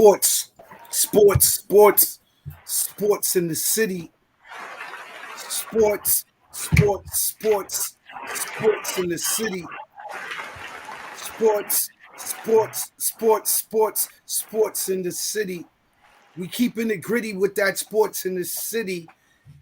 Sports in the city. Sports in the city. Sports in the city. We keeping it gritty with that sports in the city.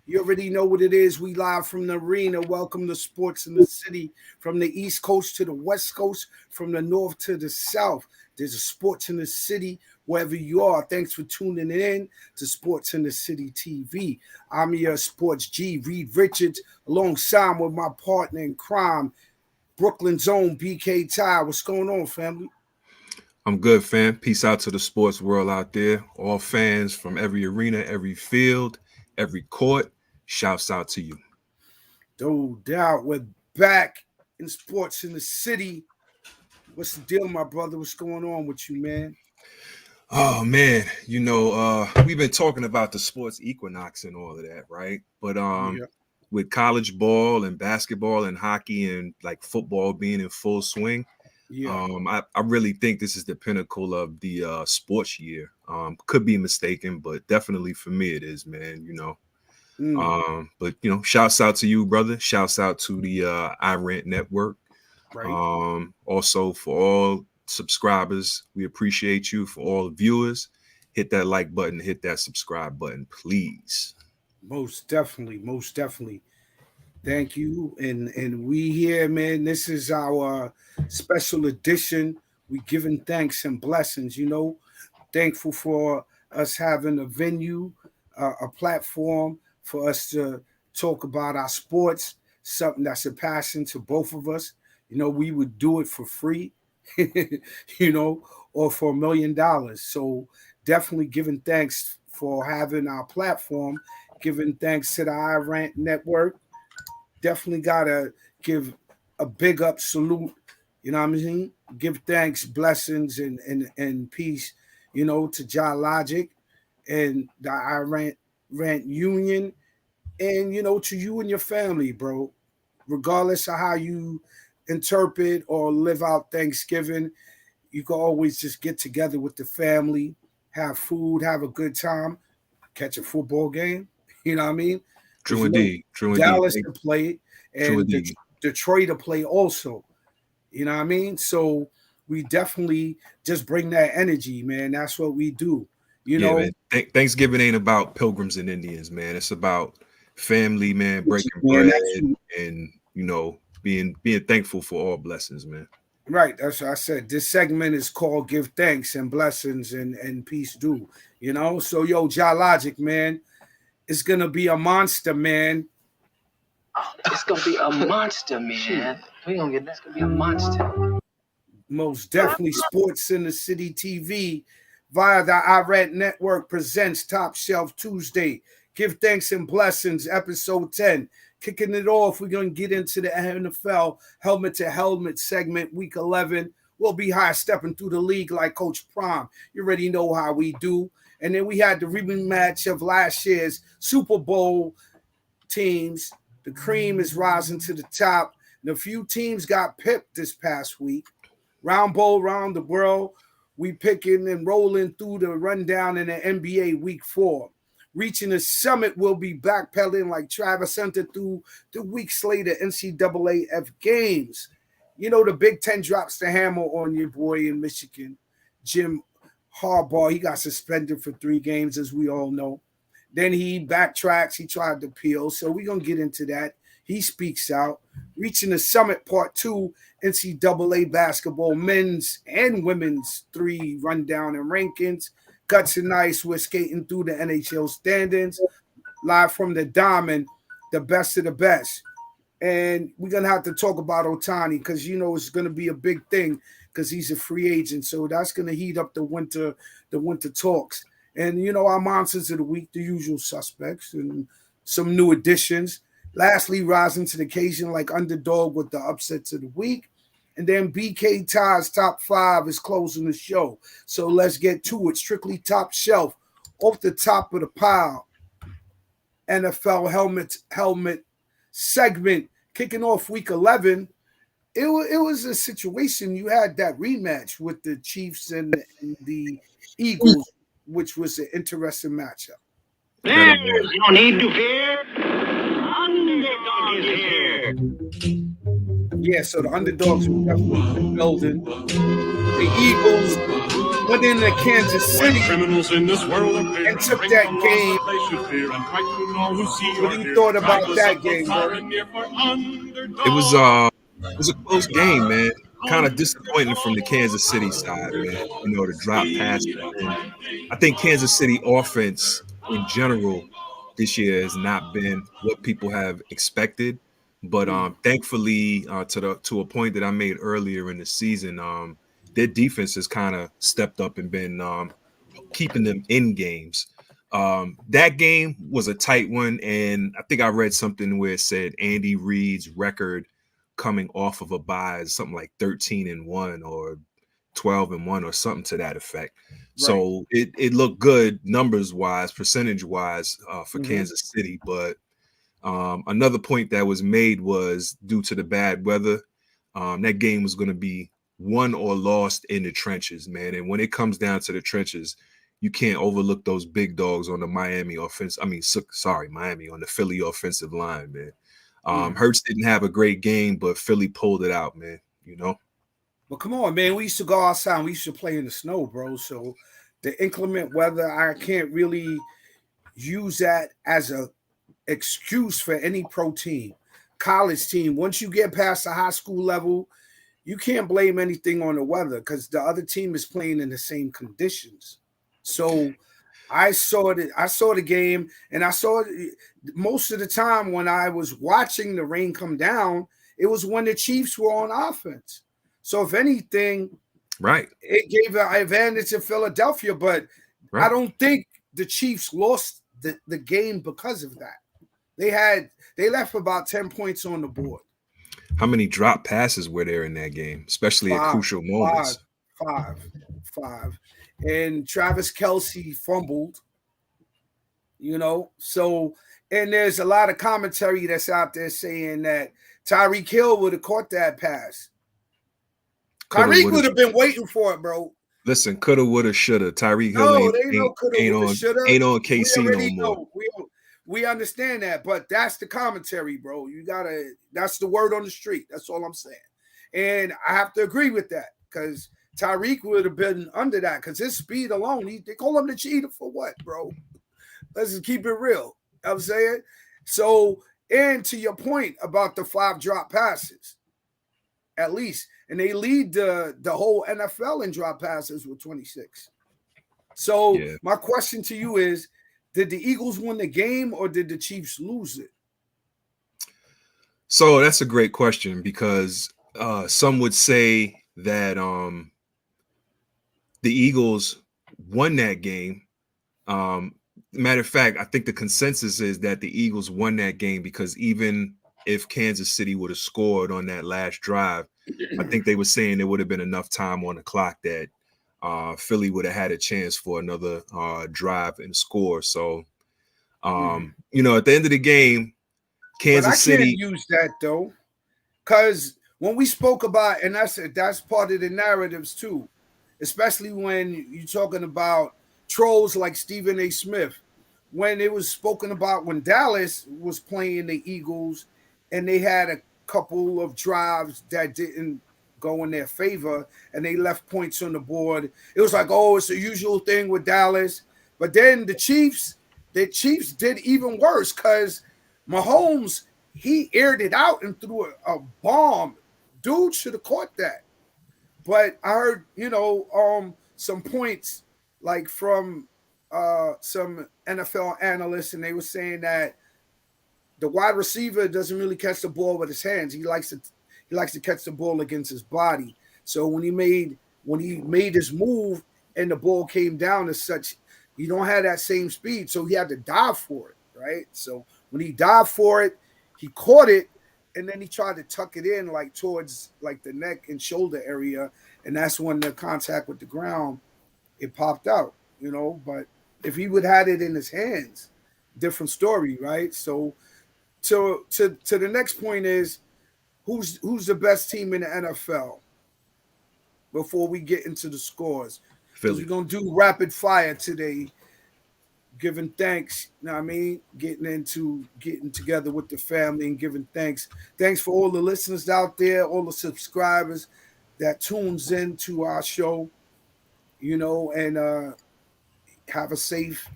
You already know what it is. We live from the arena. Welcome to Sports in the City. From the East Coast to the West Coast, from the North to the South. There's a Sports in the City wherever you are. Thanks for tuning in to Sports in the City TV. I'm your Sports G, Reed Richards, alongside with my partner in crime, Brooklyn's own BK Ty. What's going on, family? I'm good, fam. Peace out to the sports world out there. All fans from every arena, every field, every court. Shouts out to you. No doubt. We're back in Sports in the City. What's the deal, my brother? What's going on with you, man? Oh man, we've been talking about the sports equinox and all of that, right? But Yeah. with college ball and basketball and hockey and like football being in full swing, Yeah. I really think this is the pinnacle of the sports year. Could be mistaken, but definitely for me it is, man. But shouts out to you, brother. Shouts out to the iRent Network. Right. Also for all subscribers, we appreciate you. For all the viewers, hit that like button, hit that subscribe button, please. Most definitely. Thank you. And we here, man. This is our special edition. We giving thanks and blessings, Thankful for us having a venue, a platform for us to talk about our sports, something that's a passion to both of us. We would do it for free, or for $1,000,000. So definitely giving thanks for having our platform, giving thanks to the iRant Network. Definitely gotta give a big up salute, you know what I mean? Give thanks, blessings, and peace, to Jah Logic and the iRant Union, and to you and your family, bro. Regardless of how you interpret or live out Thanksgiving, you can always just get together with the family, have food, have a good time, catch a football game. You know what I mean? Because True indeed. True indeed. Dallas to play True and indeed. Detroit to play also. You know what I mean? So we definitely just bring that energy, man. That's what we do. You Yeah, know, man. Thanksgiving ain't about pilgrims and Indians, man. It's about family, man, breaking man, bread that's and being thankful for all blessings, man. right. That's what I said. This segment is called "Give Thanks and Blessings and Peace Due." So yo, Jah Logic, man, it's gonna be a monster, man. It's gonna be a monster, man. We gonna get that. It's gonna be a monster. Most definitely, Sports in the City TV via the iRant Network presents Top Shelf Tuesday. Give thanks and blessings, episode 10. Kicking it off, we're going to get into the NFL helmet to helmet segment, week 11. We'll be high stepping through the league like Coach Prime. You already know how we do. And then we had the rematch of last year's Super Bowl teams. The cream is rising to the top. And a few teams got pipped this past week. Round bowl, round the world. We picking and rolling through the rundown in the NBA week 4. Reaching the summit, we'll be backpedaling like Travis Hunter through the week slate of NCAAF games. The Big Ten drops the hammer on your boy in Michigan, Jim Harbaugh. He got suspended for 3 games, as we all know. Then he backtracks. He tried to appeal. So we're going to get into that. He speaks out. Reaching the summit, part 2, NCAA basketball, men's and women's 3 rundown and rankings. Guts and Ice, we're skating through the NHL standings. Live from the Diamond, the best of the best. And we're going to have to talk about Ohtani because, it's going to be a big thing because he's a free agent. So that's going to heat up the winter talks. And, our monsters of the week, the usual suspects and some new additions. Lastly, rising to the occasion like underdog with the upsets of the week. And then BK Ty's top 5 is closing the show. So let's get to it. Strictly top shelf. Off the top of the pile. NFL helmet segment. Kicking off week 11. it was a situation. You had that rematch with the Chiefs and the Eagles, which was an interesting matchup. Better There's no need to fear. Underdog is here. Yeah, so the underdogs were definitely in the building. The Eagles went into Kansas City Criminals in this world appear and took that game. What do you thought about that game, bro? It was a close game, man. Kind of disappointing from the Kansas City side, man. You know, the drop passes. And I think Kansas City offense in general this year has not been what people have expected. But thankfully, to a point that I made earlier in the season, their defense has kind of stepped up and been keeping them in games. That game was a tight one, and I think I read something where it said Andy Reid's record coming off of a bye is something like 13-1 or 12-1 or something to that effect. Right. So it looked good numbers wise, percentage wise for Kansas City. But another point that was made was due to the bad weather, that game was going to be won or lost in the trenches, man. And when it comes down to the trenches, you can't overlook those big dogs on the Miami on the Philly offensive line, man. Hurts didn't have a great game, but Philly pulled it out, man. You know. Well, come on, man. We used to go outside and we used to play in the snow, bro. So the inclement weather, I can't really use that as a excuse for any pro team, college team. Once you get past the high school level, you can't blame anything on the weather because the other team is playing in the same conditions. So I saw the game, and I saw it most of the time when I was watching the rain come down, it was when the Chiefs were on offense. So if anything, right, it gave an advantage to Philadelphia, but I don't think the Chiefs lost the game because of that. They left about 10 points on the board. How many drop passes were there in that game, especially at crucial moments? Five. And Travis Kelce fumbled, you know. So, and there's a lot of commentary that's out there saying that Tyreek Hill would have caught that pass. Tyreek would have been waiting for it, bro. Listen, coulda, woulda, shoulda. Tyreek Hill ain't on KC no more. We understand that, but that's the commentary, bro. That's the word on the street. That's all I'm saying. And I have to agree with that because Tyreek would have been under that because his speed alone, they call him the cheater for what, bro? Let's just keep it real. You know what I'm saying? So, and to your point about the 5 drop passes, at least, and they lead the whole NFL in drop passes with 26. So my question to you is, did the Eagles win the game or did the Chiefs lose it? So that's a great question because some would say that the Eagles won that game. Matter of fact, I think the consensus is that the Eagles won that game because even if Kansas City would have scored on that last drive, I think they were saying there would have been enough time on the clock that Philly would have had a chance for another drive and score. So, you know, at the end of the game, Kansas City. I can't use that though, because when we spoke about, and that's part of the narratives too, especially when you're talking about trolls like Stephen A. Smith, when it was spoken about when Dallas was playing the Eagles and they had a couple of drives that didn't go in their favor and they left points on the board. It was like, oh, it's a usual thing with Dallas. But then the Chiefs did even worse because Mahomes, he aired it out and threw a bomb. Dude should have caught that. But I heard, some points like from some NFL analysts, and they were saying that the wide receiver doesn't really catch the ball with his hands. He likes to catch the ball against his body. So when he made his move and the ball came down as such, he don't have that same speed. So he had to dive for it, right? So when he dived for it, he caught it, and then he tried to tuck it in like towards like the neck and shoulder area, and that's when the contact with the ground, it popped out, But if he would have had it in his hands, different story, right? So to the next point is, who's the best team in the NFL? Before we get into the scores, because Philly. we're gonna do rapid fire today, giving thanks. You know what I mean? Getting together with the family and giving thanks. Thanks for all the listeners out there, all the subscribers that tunes in to our show. You know, and have a safe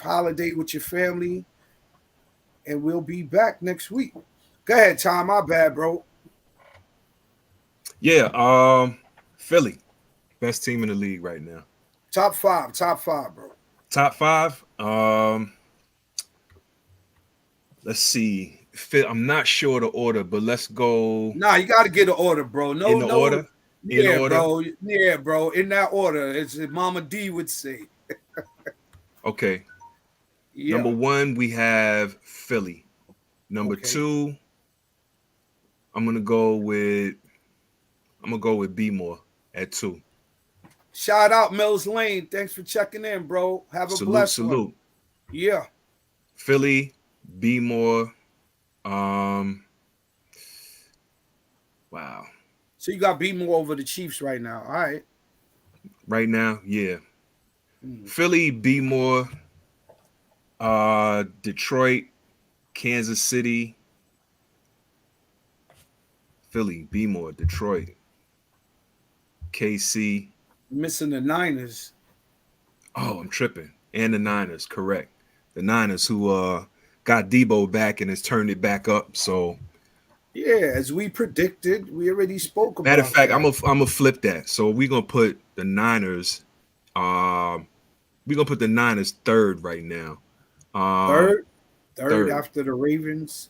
holiday with your family. And we'll be back next week. Go ahead, Tom. My bad, bro. Yeah, Philly, best team in the league right now. Top five, bro. Top five. Let's see. I'm not sure the order, but let's go. Nah, you got to get an order, bro. No, in the order. Yeah, bro. Yeah, bro. In that order, it's Mama D would say. Okay. Yeah. Number one, we have Philly. Number two, I'm gonna go with B More at 2. Shout out Mills Lane. Thanks for checking in, bro. Have a blessed salute. one. Yeah. Philly, B More. Wow. So you got B More over the Chiefs right now. All right. Right now, yeah. Philly, B More. Detroit, Kansas City. Philly, B More, Detroit, KC. Missing the Niners. Oh, I'm tripping. And the Niners, correct. The Niners who got Debo back and has turned it back up. So yeah, as we predicted, we already spoke about. Matter of fact, that. I'm gonna flip that. So we're gonna put the Niners. We're gonna put the Niners third right now. Third after the Ravens.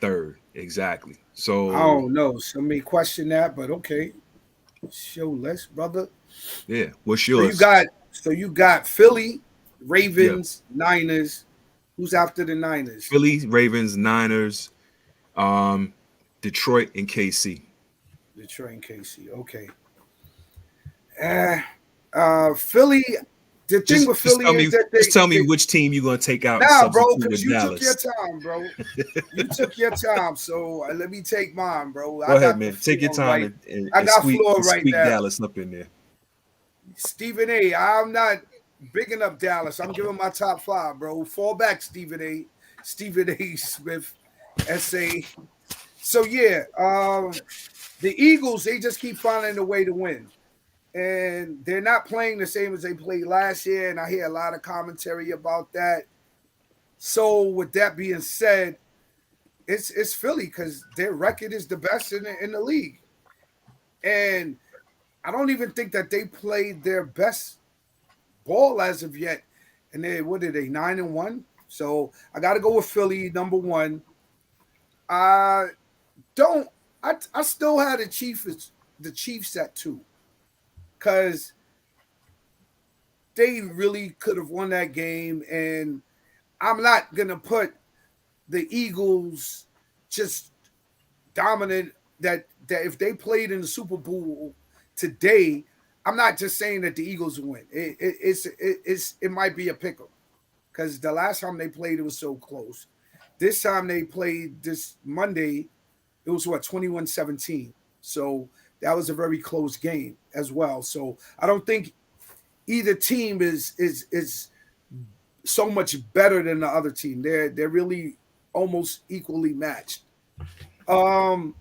Third, exactly. So I don't know. Some may question that, but okay. Show less, brother. Yeah, what's yours? So you got Philly, Ravens, Niners. Who's after the Niners? Philly, Ravens, Niners, Detroit, and KC. Detroit and KC. Okay. Philly. The thing with Philly is that just tell me which team you're gonna take out. Nah, bro, because you Dallas. took your time, bro. You took your time, so let me take mine, bro. Go ahead, man. Take your time and squeak Dallas up in there. Stephen A. I'm not bigging up Dallas. I'm giving my top 5, bro. Fall back, Stephen A. Stephen A. Smith, SA. So yeah, the Eagles, they just keep finding a way to win. And they're not playing the same as they played last year, and I hear a lot of commentary about that. So with that being said, it's Philly because their record is the best in the league. And I don't even think that they played their best ball as of yet. And what are they, 9-1? So I got to go with Philly, number one. I still had the Chiefs at 2. Because they really could have won that game. And I'm not going to put the Eagles just dominant that if they played in the Super Bowl today, I'm not just saying that the Eagles win. It might be a pick'em. Because the last time they played, it was so close. This time they played this Monday, it was 21-17. So that was a very close game as well. So I don't think either team is so much better than the other team. They're really almost equally matched. To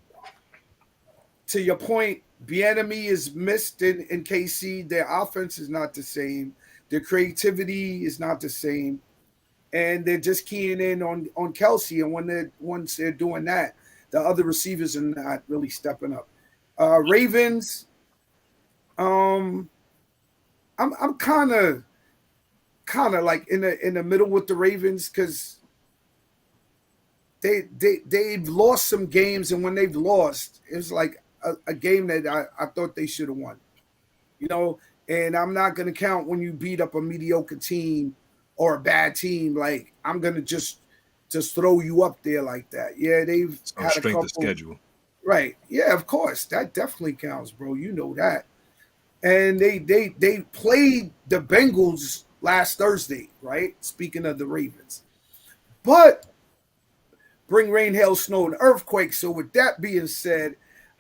your point, Bieniemy is missed in KC. Their offense is not the same. Their creativity is not the same. And they're just keying in on Kelsey. And once they're doing that, the other receivers are not really stepping up. Ravens, I'm kind of like in the middle with the Ravens because they've lost some games, and when they've lost, it's like a game that I thought they should have won, you know. And I'm not gonna count when you beat up a mediocre team or a bad team. Like I'm gonna just throw you up there like that. Yeah, they've had a couple. Schedule. Right. Yeah, of course. That definitely counts, bro. You know that. And they played the Bengals last Thursday, right? Speaking of the Ravens. But bring rain, hail, snow, and earthquake. So with that being said,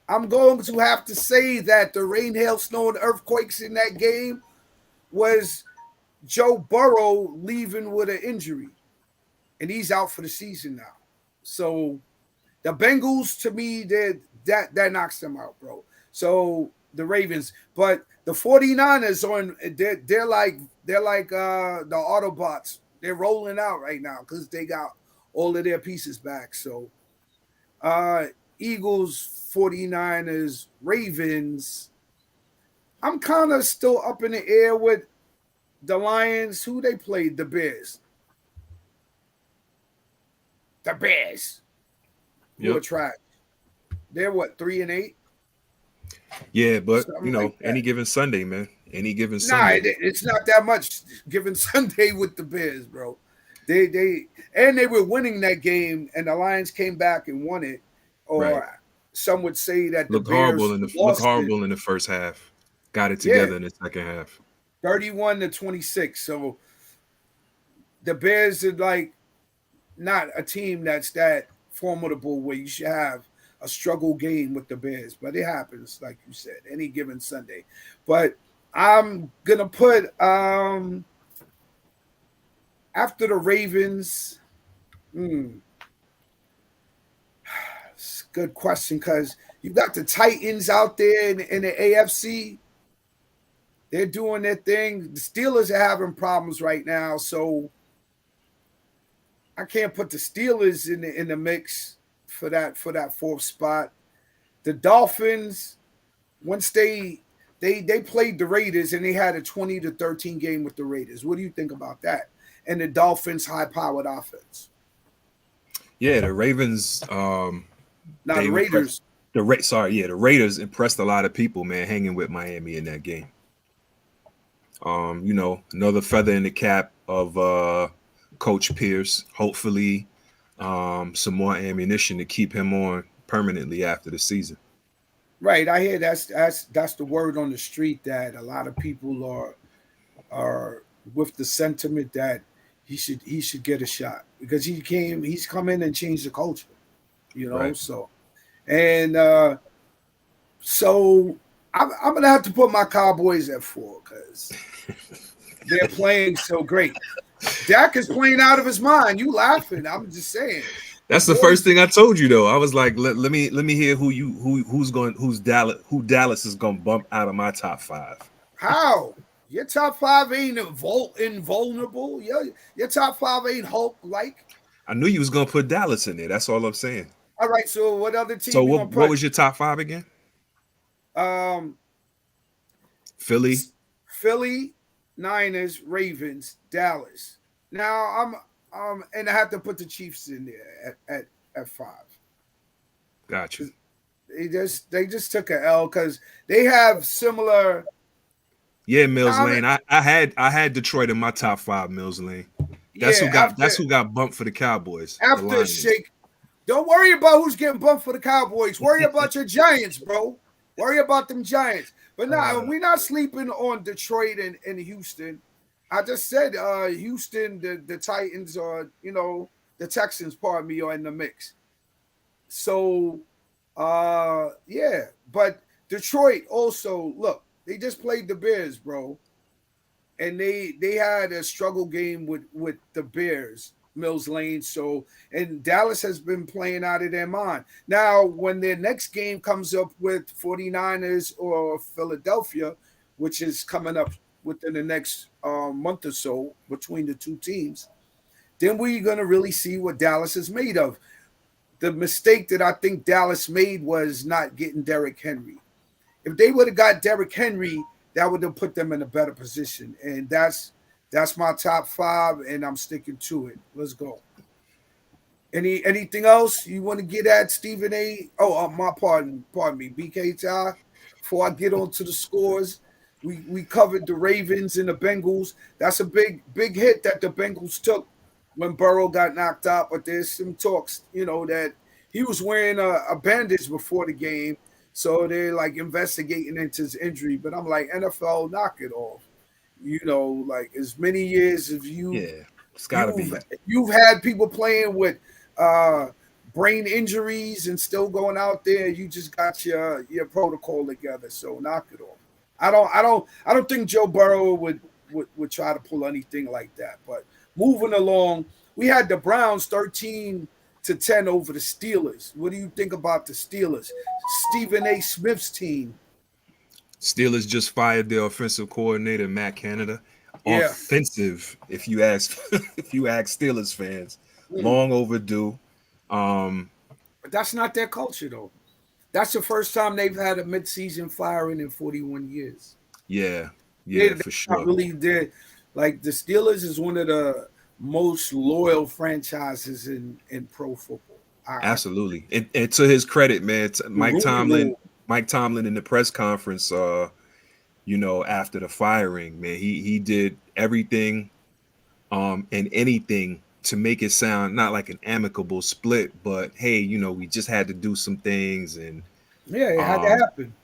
I'm going to have to say that the rain, hail, snow, and earthquakes in that game was Joe Burrow leaving with an injury, and he's out for the season now. So the Bengals, to me, that knocks them out, bro. So the Ravens, but the 49ers they're like the Autobots. They're rolling out right now because they got all of their pieces back. So Eagles, 49ers, Ravens. I'm kind of still up in the air with the Lions. Who they played? The Bears. The Bears. Who are trash. They're what, 3-8? Yeah, but Something you know, like that. any given Sunday, man. Any given Nah, Sunday. it's not that much given Sunday with the Bears, bro. They were winning that game, and the Lions came back and won it. Or Right. some would say that the Looked Bears horrible in lost the first half. Got it together in the second half. 31-26. So the Bears are like not a team that's that formidable where you should have a struggle game with the Bears, but it happens, like you said, any given Sunday. But I'm gonna put after the Ravens. It's a good question because you got the Titans out there in the AFC. They're doing their thing. The Steelers are having problems right now, so I can't put the Steelers in the mix for that fourth spot. The Dolphins, once they played the Raiders and they had a 20-13 game with the Raiders. What do you think about that? And the Dolphins' high-powered offense. Yeah, the Ravens. Now the Raiders. The Raiders impressed a lot of people, man, hanging with Miami in that game. You know, another feather in the cap of Coach Pierce. Hopefully, some more ammunition to keep him on permanently after the season. Right, I hear that's the word on the street that a lot of people are with the sentiment that he should get a shot because he's come in and changed the culture, you know. Right. So, and so I'm gonna have to put my Cowboys at 4 because they're playing so great. Dak is playing out of his mind. You laughing? I'm just saying. That's the first thing I told you, though. I was like, let me hear who Dallas is gonna bump out of my top 5. How? Your top 5 ain't invulnerable. Your top 5 ain't Hulk-like. I knew you was gonna put Dallas in there. That's all I'm saying. All right. So what other team? So you what gonna put? was your top 5 again? Philly, Niners, Ravens, Dallas. Now I'm and I have to put the Chiefs in there at 5. Gotcha. They just took a L because they have similar. Yeah, Mills Lane. I had Detroit in my top 5. Mills Lane. That's who got bumped for the Cowboys. After shake. Don't worry about who's getting bumped for the Cowboys. Worry about your Giants, bro. Worry about them Giants. But we're not sleeping on Detroit and Houston. I just said Houston, the Titans, or the Texans, pardon me, are in the mix. So, yeah. But Detroit also, look, they just played the Bears, bro. And they had a struggle game with the Bears, Mills Lane. So, and Dallas has been playing out of their mind. Now, when their next game comes up with 49ers or Philadelphia, which is coming up within the next month or so between the two teams, then we're going to really see what Dallas is made of. The mistake that I think Dallas made was not getting Derrick Henry. If they would have got Derrick Henry, that would have put them in a better position. And that's my top 5, and I'm sticking to it. Let's go. Anything else you want to get at, Stephen A? Oh, my pardon me, BK Ty. Before I get on to the scores, we covered the Ravens and the Bengals. That's a big hit that the Bengals took when Burrow got knocked out. But there's some talks, that he was wearing a bandage before the game. So they're like investigating into his injury. But I'm like, NFL, knock it off. Like as many years as it's gotta be. You've had people playing with brain injuries and still going out there. You just got your protocol together. So knock it off. I don't think Joe Burrow would try to pull anything like that. But moving along, we had the Browns 13-10 over the Steelers. What do you think about the Steelers? Stephen A. Smith's team. Steelers just fired their offensive coordinator, Matt Canada. Yeah. Offensive, if you ask Steelers fans, long overdue. But that's not their culture, though. That's the first time they've had a midseason firing in 41 years. Yeah, for sure. Really did. Like the Steelers is one of the most loyal franchises in pro football. Absolutely, and to his credit, man, Mike Tomlin in the press conference, after the firing, man, he did everything, and anything to make it sound not like an amicable split, but hey, we just had to do some things, and it had to happen.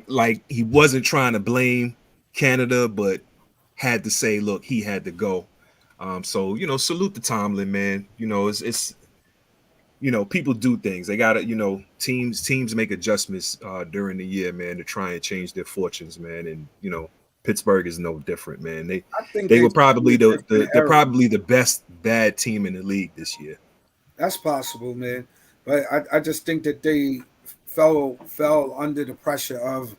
Like he wasn't trying to blame Canada, but had to say, look, he had to go. So salute to Tomlin, man. It's people do things. They gotta, teams make adjustments during the year, man, to try and change their fortunes, man. And Pittsburgh is no different, man. They were probably they're probably the best bad team in the league this year. That's possible, man. But I just think that they fell under the pressure of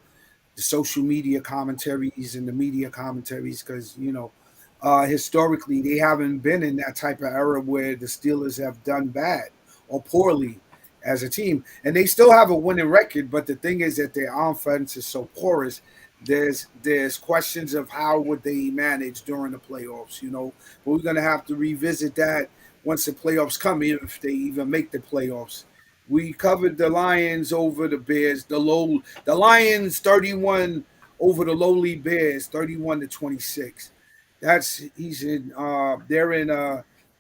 the social media commentaries and the media commentaries because, historically they haven't been in that type of era where the Steelers have done bad or poorly as a team. And they still have a winning record, but the thing is that their offense is so porous. There's questions of how would they manage during the playoffs, but we're going to have to revisit that once the playoffs come in, if they even make the playoffs. We covered the Lions over the Bears, the Lions 31 over the lowly Bears, 31-26. They're in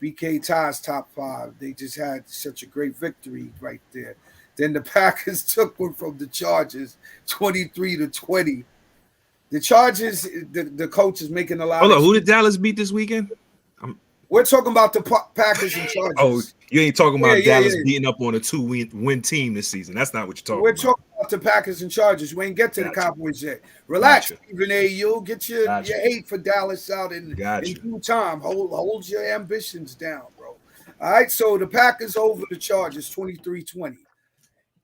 BK Ty's top 5. They just had such a great victory right there. Then the Packers took one from the Chargers, 23-20. The Chargers, the coach is making a lot. Hold on, who did Dallas beat this weekend? We're talking about the Packers and Chargers. Oh, you ain't talking about Dallas beating up on a 2-win team this season. That's not what you're talking about. We're talking about the Packers and Chargers. We ain't get to the Cowboys yet. Relax, Stephen A. You'll get your hate for Dallas out in due time. Hold your ambitions down, bro. All right, so the Packers over the Chargers, 23-20.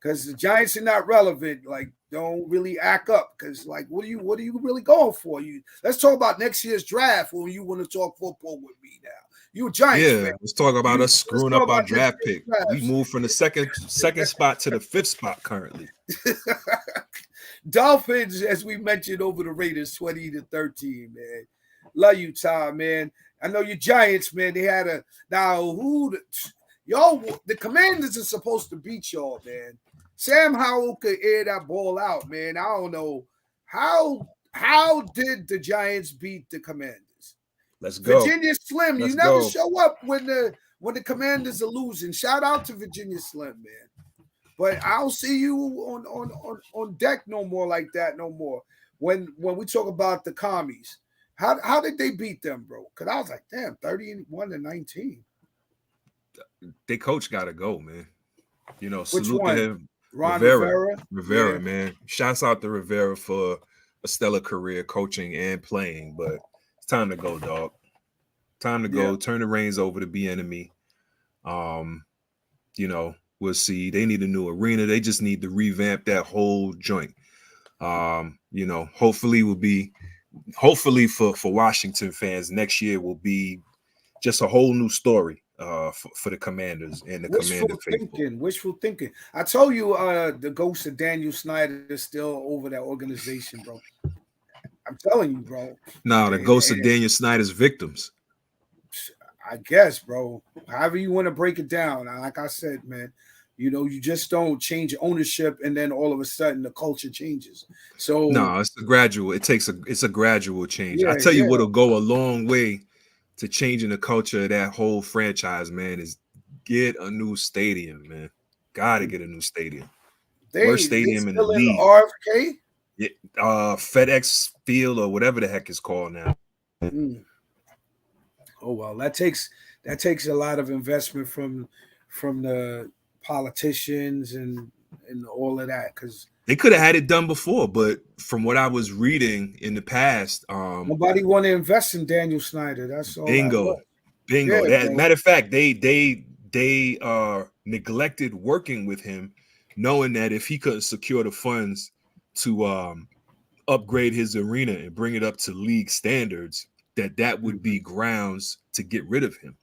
Because the Giants are not relevant. Like, don't really act up. Because, like, what are you really going for? Let's talk about next year's draft when you want to talk football with me now. You a Giants fan. Let's talk about us screwing up our draft pick. We moved from the second spot to the 5th spot currently. Dolphins, as we mentioned, over the Raiders, 20-13, man. Love you, Tom, man. I know you Giants, man. They had the Commanders are supposed to beat y'all, man. Sam Howell could air that ball out, man. I don't know how did the Giants beat the Commanders? Let's go. Virginia Slim, you never show up when the Commanders are losing. Shout out to Virginia Slim, man. But I'll see you on deck no more like that no more. When we talk about the commies, how did they beat them, bro? Because I was like, damn, 31-19. Their coach got to go, man. Which salute one? to him. Ron Rivera, man. Shouts out to Rivera for a stellar career coaching and playing, but it's time to go, dog. Time to go. Turn the reins over to Bieniemy. We'll see. They need a new arena. They just need to revamp that whole joint. Hopefully for Washington fans, next year will be just a whole new story for the Commanders and the Commander faithful. Wishful thinking. I told you the ghost of Daniel Snyder is still over that organization, bro. I'm telling you, bro. No, the ghost of Daniel Snyder's victims. I guess, bro. However you want to break it down. Like I said, man, you just don't change ownership and then all of a sudden the culture changes. So no, it's a gradual. It's a gradual change. I tell you what'll go a long way to changing the culture of that whole franchise, man, is get a new stadium, man. Gotta get a new stadium. Worst stadium in the league. RFK? FedEx Field or whatever the heck it's called now. Oh well, that takes a lot of investment from from the politicians and all of that, because They could have had it done before, but from what I was reading in the past, nobody want to invest in Daniel Snyder. That's all. bingo. Yeah, That bro. matter of fact, they neglected working with him, knowing that if he couldn't secure the funds to upgrade his arena and bring it up to league standards, that would be grounds to get rid of him.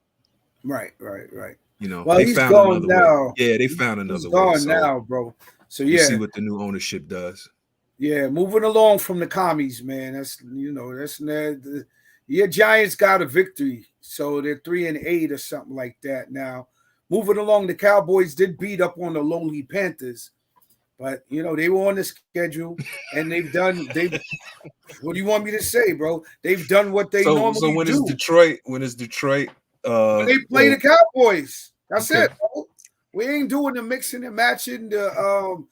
Right. You know, Well, they he's found gone another now. way. Yeah, they found He's another gone way. So now, bro. So we'll yeah, see what the new ownership does. yeah. Moving along from the commies, man. That's your Giants got a victory, so they're 3-8 or something like that now. Moving along, the Cowboys did beat up on the lowly Panthers, but they were on the schedule and they've what do you want me to say, bro? They've done what they normally So when do. is Detroit? When is Detroit? When they play the Cowboys. That's Okay. it, bro. We ain't doing the mixing and matching the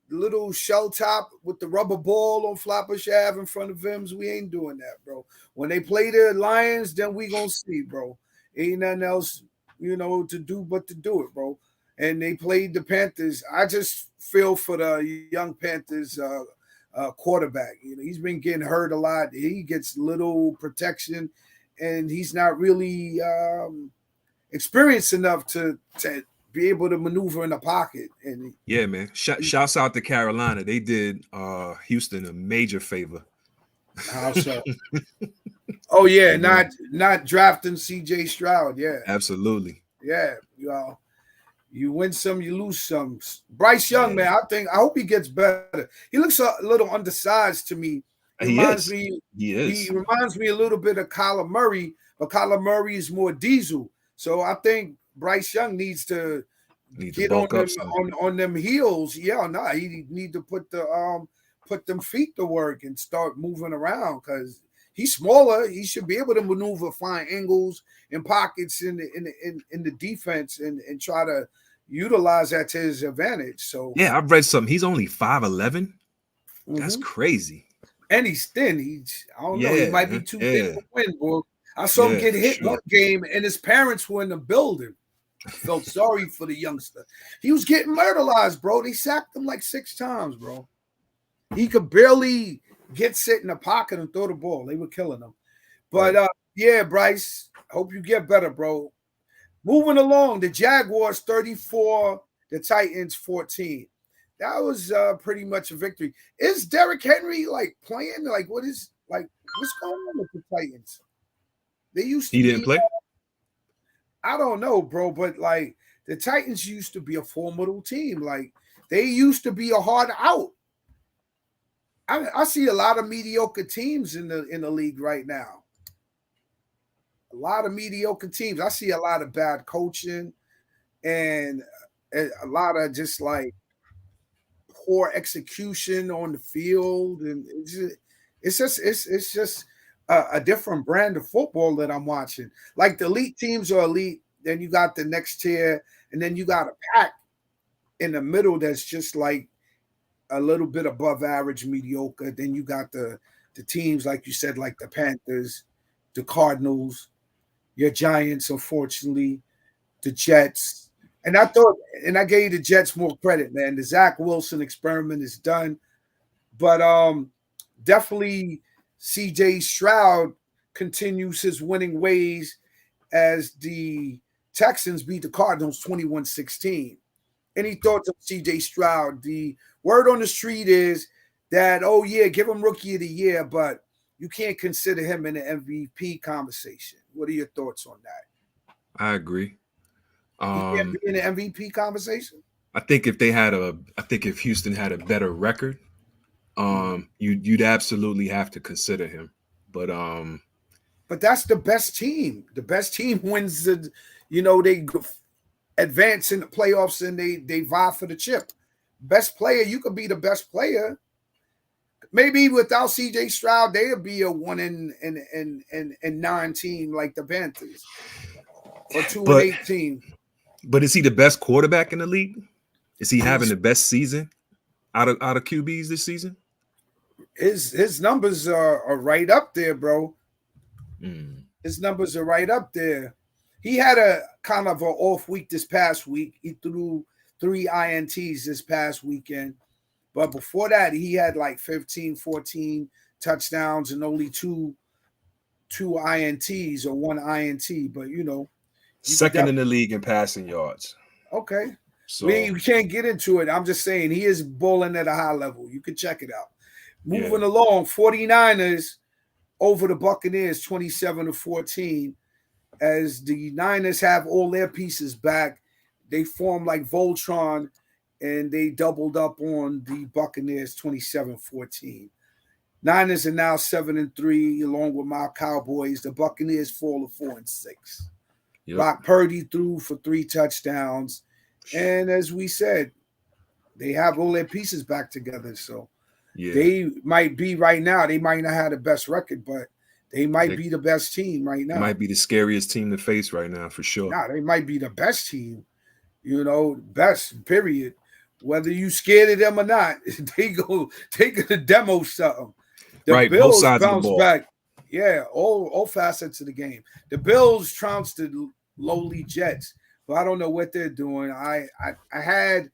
little shell top with the rubber ball on Flatbush Ave in front of Vims. We ain't doing that, bro. When they play the Lions, then we gonna see, bro. Ain't nothing else, to do but to do it, bro. And they played the Panthers. I just feel for the young Panthers quarterback. He's been getting hurt a lot. He gets little protection, and he's not really experienced enough to be able to maneuver in the pocket. And yeah, man. Shouts out to Carolina. They did Houston a major favor. how so? Oh yeah, not drafting CJ Stroud. Yeah, absolutely. Yeah, you win some, you lose some. Bryce Young, man, I hope he gets better. He looks a little undersized to me. He reminds me a little bit of Kyler Murray, but Kyler Murray is more diesel. So I think Bryce Young needs to get on them heels. Yeah, he need to put them feet to work and start moving around, because he's smaller. He should be able to maneuver, find angles and pockets in the defense and try to utilize that to his advantage. So yeah, I've read something. He's only 5'11". That's crazy. And he's thin. I don't know. He might be too thin to win, bro. I saw him get hit one game, and his parents were in the building. I felt sorry for the youngster. He was getting murderized, bro. They sacked him like 6 times, bro. He could barely sit in the pocket and throw the ball. They were killing him. But yeah, Bryce, hope you get better, bro. Moving along, the Jaguars 34, the Titans 14. That was pretty much a victory. Is Derrick Henry playing? What's going on with the Titans? They used to he didn't play. I don't know, bro, but the Titans used to be a formidable team. They used to be a hard out. I see a lot of mediocre teams in the league right now. A lot of mediocre teams. I see a lot of bad coaching and a lot of just poor execution on the field, and it's just a different brand of football that I'm watching. The elite teams are elite, then you got the next tier, and then you got a pack in the middle that's just a little bit above average, mediocre. Then you got the teams, like you said, like the Panthers, the Cardinals, your Giants, unfortunately, the Jets. And I gave the Jets more credit, man. The Zach Wilson experiment is done. But definitely CJ Stroud continues his winning ways as the Texans beat the Cardinals 21-16. Any thoughts of CJ Stroud? The word on the street is that, give him Rookie of the Year, but you can't consider him in the MVP conversation. What are your thoughts on that? I agree. He can't be in the MVP conversation? I think if Houston had a better record, you'd absolutely have to consider him. But that's the best team. The best team wins they advance in the playoffs and they vie for the chip. Best player, you could be the best player. Maybe without CJ Stroud, they'd be a 1-9 team like the Panthers, or 2-8 team. But is he the best quarterback in the league? Is he having the best season out of QBs this season? His numbers are right up there, bro. His numbers are right up there. He had a kind of an off week this past week. He threw 3 INTs this past weekend. But before that, he had like 15, 14 touchdowns and only two INTs or 1 INT. But, you know. Second in the league in passing yards. Okay. So We can't get into it. I'm just saying he is bowling at a high level. You can check it out. Moving along, 49ers over the Buccaneers 27-14. As the Niners have all their pieces back, they form like Voltron, and they doubled up on the Buccaneers 27-14. Niners are now 7-3, along with my Cowboys. The Buccaneers fall to 4-6. Yep. Brock Purdy threw for 3 touchdowns. And as we said, they have all their pieces back together. So they might be right now, they might not have the best record, but they might be the best team right now. Might be the scariest team to face right now for sure. Nah, they might be the best team, you know, best, period. Whether you scared of them or not, they gonna demo something. The Bills both sides of the ball. back. Yeah, all facets of the game. The Bills trounced the lowly Jets, but I don't know what they're doing. I had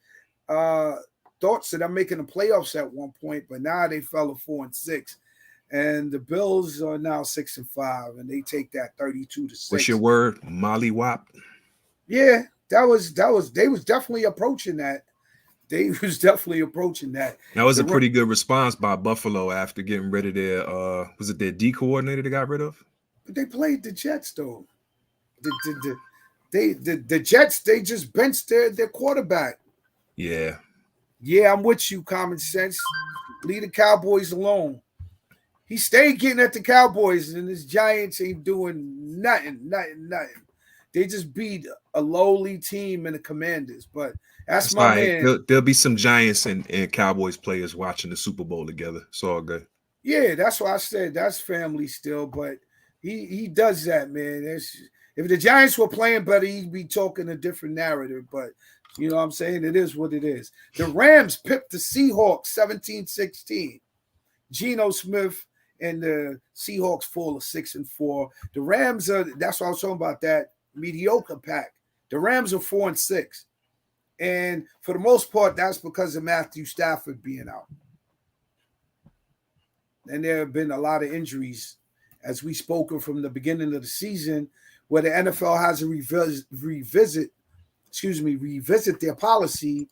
thoughts that I'm making the playoffs at one point, but now they fell to 4-6. And the Bills are now 6-5, and they take that 32-6. What's your word? Mollywop? Yeah, they was definitely approaching that. That was a pretty good response by Buffalo after getting rid of their was it their D coordinator they got rid of? But they played the Jets though. The Jets, they just benched their quarterback. Yeah. Yeah, I'm with you, common sense. Leave the Cowboys alone. He stayed getting at the Cowboys, and his Giants ain't doing nothing. They just beat a lowly team and the Commanders, but that's my man. There'll be some Giants and Cowboys players watching the Super Bowl together. It's all good. Yeah, that's why I said that's family still, but he does that, man. If the Giants were playing better, he'd be talking a different narrative, but you know what I'm saying? It is what it is. The Rams pipped the Seahawks 17-16. Geno Smith and the Seahawks fall to 6-4. The Rams that's what I was talking about, that mediocre pack. The Rams are 4-6. And for the most part, that's because of Matthew Stafford being out. And there have been a lot of injuries, as we spoken from the beginning of the season, where the NFL has to revisit their policy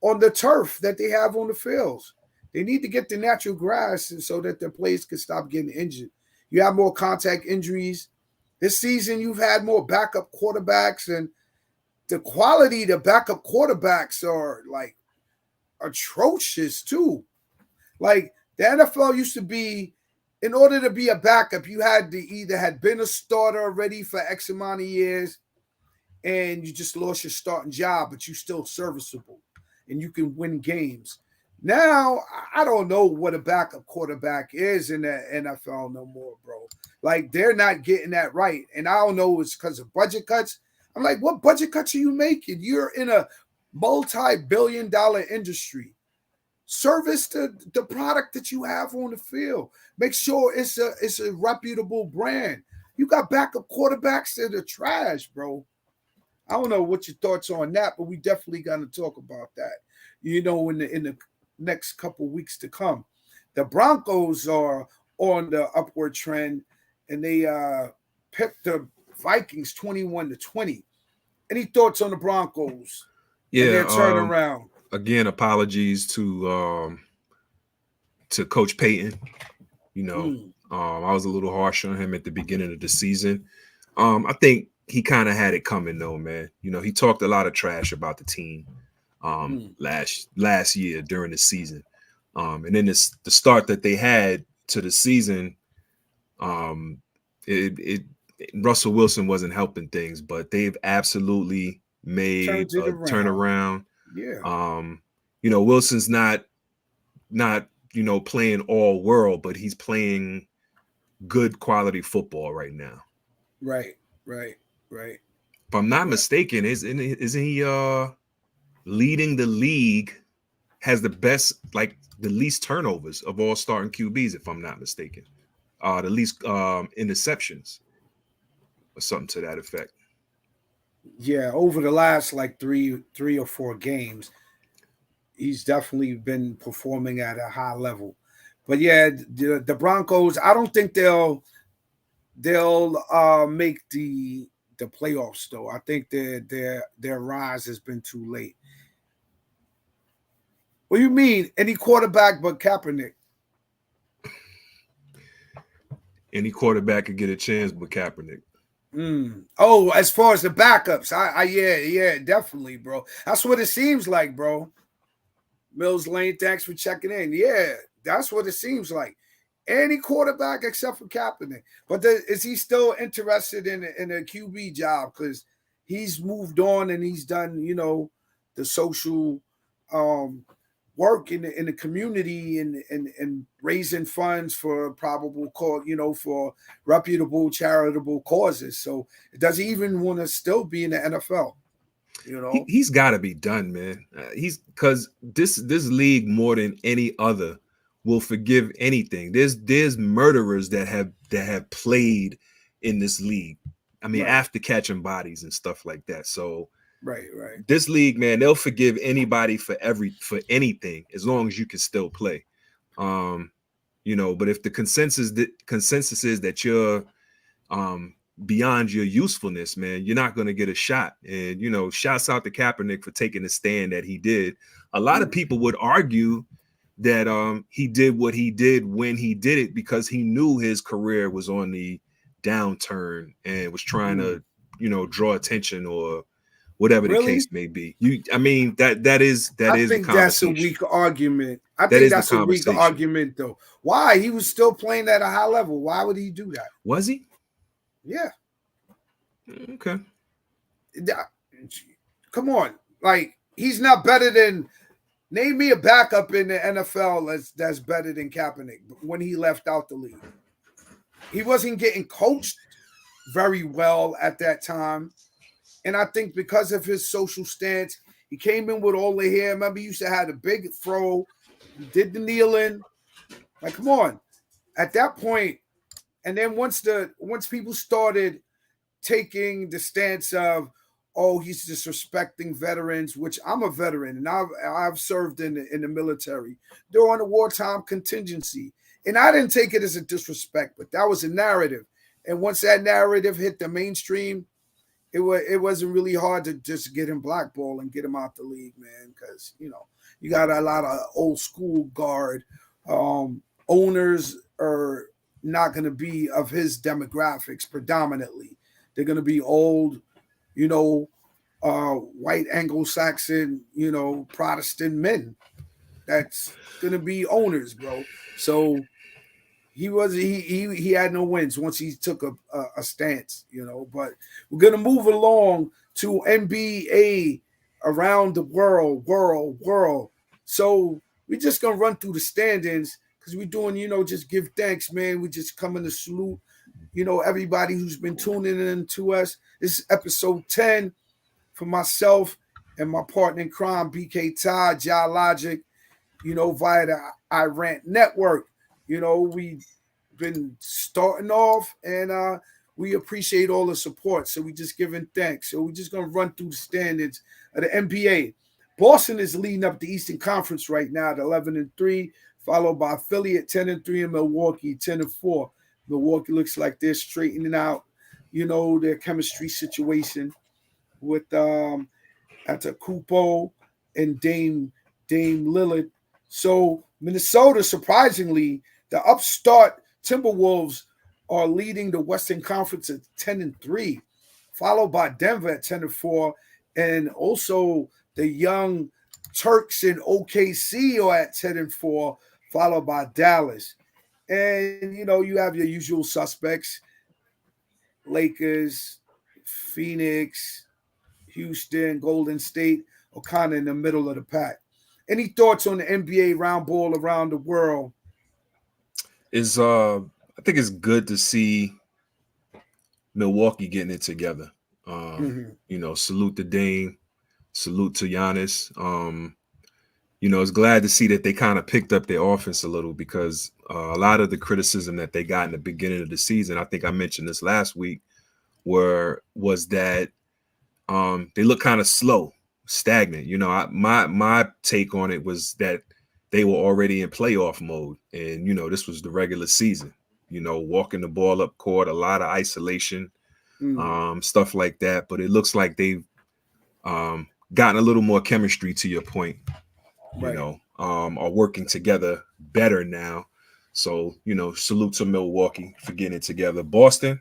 on the turf that they have on the fields. They need to get the natural grass so that their players can stop getting injured. You have more contact injuries. This season, you've had more backup quarterbacks, and the quality of the backup quarterbacks are like atrocious too. Like the NFL used to be, in order to be a backup, you had to either had been a starter already for X amount of years, and you just lost your starting job, but you're still serviceable and you can win games. Now, I don't know what a backup quarterback is in the NFL no more, bro. Like, they're not getting that right. And I don't know, it's because of budget cuts. I'm like, what budget cuts are you making? You're in a multi-billion-dollar industry. Service the product that you have on the field. Make sure it's a reputable brand. You got backup quarterbacks that are trash, bro. I don't know what your thoughts are on that, but we definitely got to talk about that. You know, in the next couple weeks to come. The Broncos are on the upward trend, and they picked the Vikings 21-20. Any thoughts on the Broncos? Yeah, and their turnaround. Again, apologies to Coach Payton. You know, I was a little harsh on him at the beginning of the season. I think he kind of had it coming, though, man. You know, he talked a lot of trash about the team last year during the season. And then the start that they had to the season, Russell Wilson wasn't helping things, but they've absolutely made a turnaround. Yeah. You know, Wilson's not playing all world, but he's playing good quality football right now. Right. If I'm not mistaken, isn't he leading the league, has the least turnovers of all starting QBs, if I'm not mistaken. The least interceptions or something to that effect. Yeah, over the last like three or four games, he's definitely been performing at a high level. But yeah, the Broncos, I don't think they'll make the playoffs though. I think their rise has been too late. What do you mean? Any quarterback but Kaepernick? Any quarterback could get a chance but Kaepernick. Oh, as far as the backups, yeah, definitely, bro. That's what it seems like, bro. Mills Lane, thanks for checking in. Yeah, that's what it seems like. Any quarterback except for Kaepernick. But is he still interested in a QB job? Because he's moved on and he's done, the social work in the community and raising funds for probable cause, for reputable charitable causes. So does he even want to still be in the NFL? He's got to be done, man. He's because this league more than any other will forgive anything. There's murderers that have played in this league. I mean, after catching bodies and stuff like that. So right. This league, man, they'll forgive anybody for anything as long as you can still play. But if the consensus is that you're beyond your usefulness, man, you're not going to get a shot. And shouts out to Kaepernick for taking the stand that he did. A lot of people would argue that he did what he did when he did it because he knew his career was on the downturn and was trying to draw attention or whatever the case may be. I think that's a weak argument. I think that's a weak argument, though. Why? He was still playing at a high level. Why would he do that? Was he? Yeah. Okay. Come on. Like, he's not better than – name me a backup in the NFL that's better than Kaepernick when he left out the league. He wasn't getting coached very well at that time. And I think because of his social stance, he came in with all the hair. Remember, he used to have a big fro. He did the kneeling. Like, come on. At that point, and then once people started taking the stance of, oh, he's disrespecting veterans, which I'm a veteran, and I've served in the military during the wartime contingency. And I didn't take it as a disrespect, but that was a narrative. And once that narrative hit the mainstream, it wasn't really hard to just get him blackballed and get him out the league, man, because, you got a lot of old school guard. Owners are not going to be of his demographics predominantly. They're going to be old, white Anglo-Saxon, Protestant men. That's going to be owners, bro. So he had no wins once he took a stance, but we're going to move along to NBA around the world. So we're just going to run through the standings because we're doing, just give thanks, man. We just coming to salute, everybody who's been tuning in to us. This is episode 10 for myself and my partner in crime, BK Todd, Geologic, via the iRant Network. We've been starting off and we appreciate all the support. So we just giving thanks. So we're just going to run through the standings of the NBA. Boston is leading up the Eastern Conference right now at 11-3, followed by Philly at 10-3 and Milwaukee 10-4. Milwaukee looks like they're straightening out, their chemistry situation with Antetokounmpo and Dame Lillard. So Minnesota, surprisingly, the upstart Timberwolves are leading the Western Conference at 10-3, followed by Denver at 10-4, and also the young Turks in OKC are at 10-4, followed by Dallas. And you have your usual suspects: Lakers, Phoenix, Houston, Golden State are kind of in the middle of the pack. Any thoughts on the NBA round ball around the world? I think it's good to see Milwaukee getting it together. Salute to Dame, salute to Giannis. It's glad to see that they kind of picked up their offense a little because a lot of the criticism that they got in the beginning of the season, I think I mentioned this last week, was that they look kind of slow, stagnant. You know, my take on it was that they were already in playoff mode, and you know, this was the regular season. You know, walking the ball up court, a lot of isolation, stuff like that. But it looks like they've gotten a little more chemistry, to your point. You know, are working together better now. So, you know, salute to Milwaukee for getting it together. Boston,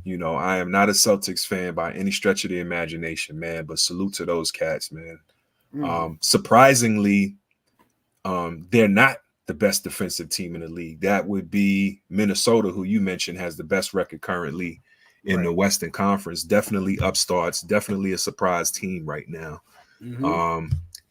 you know, I am not a Celtics fan by any stretch of the imagination, man, but salute to those cats, man. Surprisingly, they're not the best defensive team in the league. That would be Minnesota, who you mentioned has the best record currently in the Western Conference. Definitely upstarts, definitely a surprise team right now.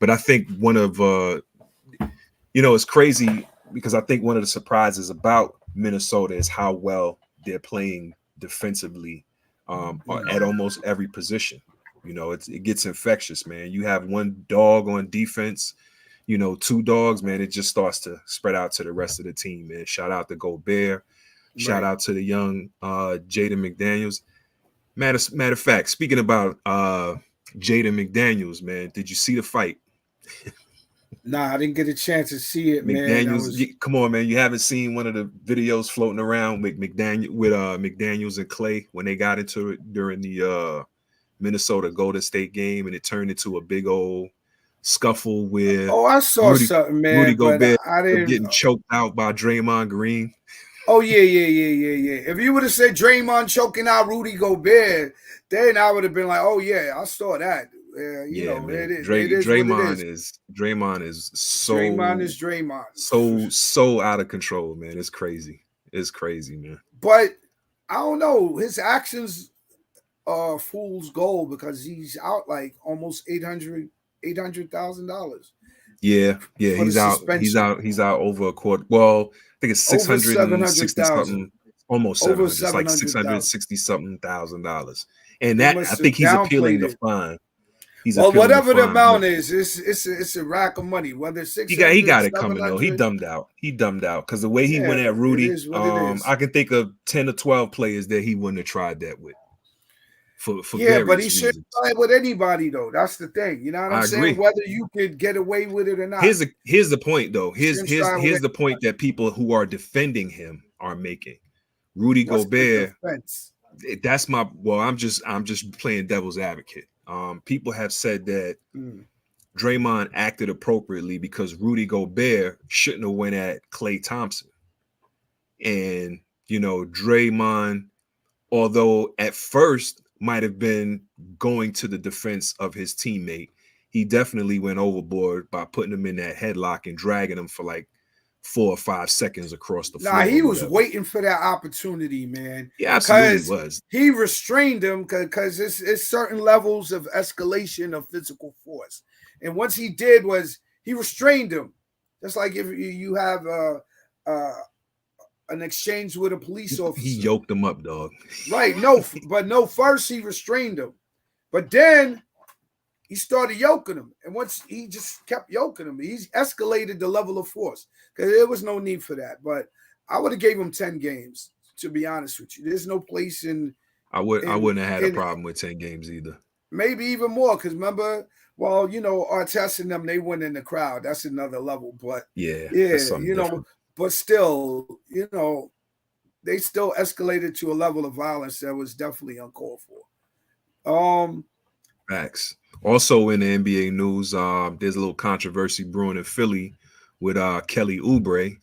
But I think one of, you know, it's crazy because I think one of the surprises about Minnesota is how well they're playing defensively at almost every position. You know, it gets infectious, man. You have one dog on defense, you know, two dogs, man, it just starts to spread out to the rest of the team, man. Shout out to Gobert. Shout out to the young Jaden McDaniels. Matter of fact, speaking about Jaden McDaniels, man, did you see the fight? Nah, I didn't get a chance to see it, McDaniels, man. come on, man. You haven't seen one of the videos floating around with McDaniels and Clay when they got into it during the Minnesota Golden State game, and it turned into a big old scuffle with I saw something, man. Rudy Gobert I didn't getting choked out by Draymond Green. Oh, yeah. If you would have said Draymond choking out Rudy Gobert, then I would have been like, oh, yeah, I saw that. You know, man. Draymond is so Draymond. So out of control, man. It's crazy. It's crazy, man. But I don't know. His actions are fool's gold because he's out like almost $800,000. Yeah, he's out. He's out over a quarter. Well, I think it's 660 something, almost 700. It's like $660,000, and that I think he's appealing the fine. Well, whatever the amount is, it's a rack of money. Whether it's he got it coming though. He dumbed out because the way he went at Rudy, I can think of 10 or 12 players that he wouldn't have tried that with. For but he shouldn't play with anybody though. That's the thing. You know what I'm saying? Agree. Whether you could get away with it or not. Here's the point though. Here's the point that people who are defending him are making. Rudy Gobert. That's my. Well, I'm just playing devil's advocate. People have said that Draymond acted appropriately because Rudy Gobert shouldn't have went at Klay Thompson. And, you know, Draymond, although at first might have been going to the defense of his teammate, he definitely went overboard by putting him in that headlock and dragging him for like 4 or 5 seconds across the floor. He was waiting for that opportunity, man. Yeah, absolutely was. He restrained him because it's certain levels of escalation of physical force. And once he did was he restrained him. Just like if you have an exchange with a police officer. He yoked him up, dog. Right. First he restrained him. But then he started yoking him. And once he just kept yoking him, he's escalated the level of force. Because there was no need for that. But I would have gave him 10 games, to be honest with you. There's no place in. I wouldn't have had a problem with 10 games either. Maybe even more. Because remember, well, you know, Artest and them, they went in the crowd. That's another level. But yeah, you know, but still, you know, they still escalated to a level of violence that was definitely uncalled for. Facts. Also in the NBA news, there's a little controversy brewing in Philly with Kelly Oubre,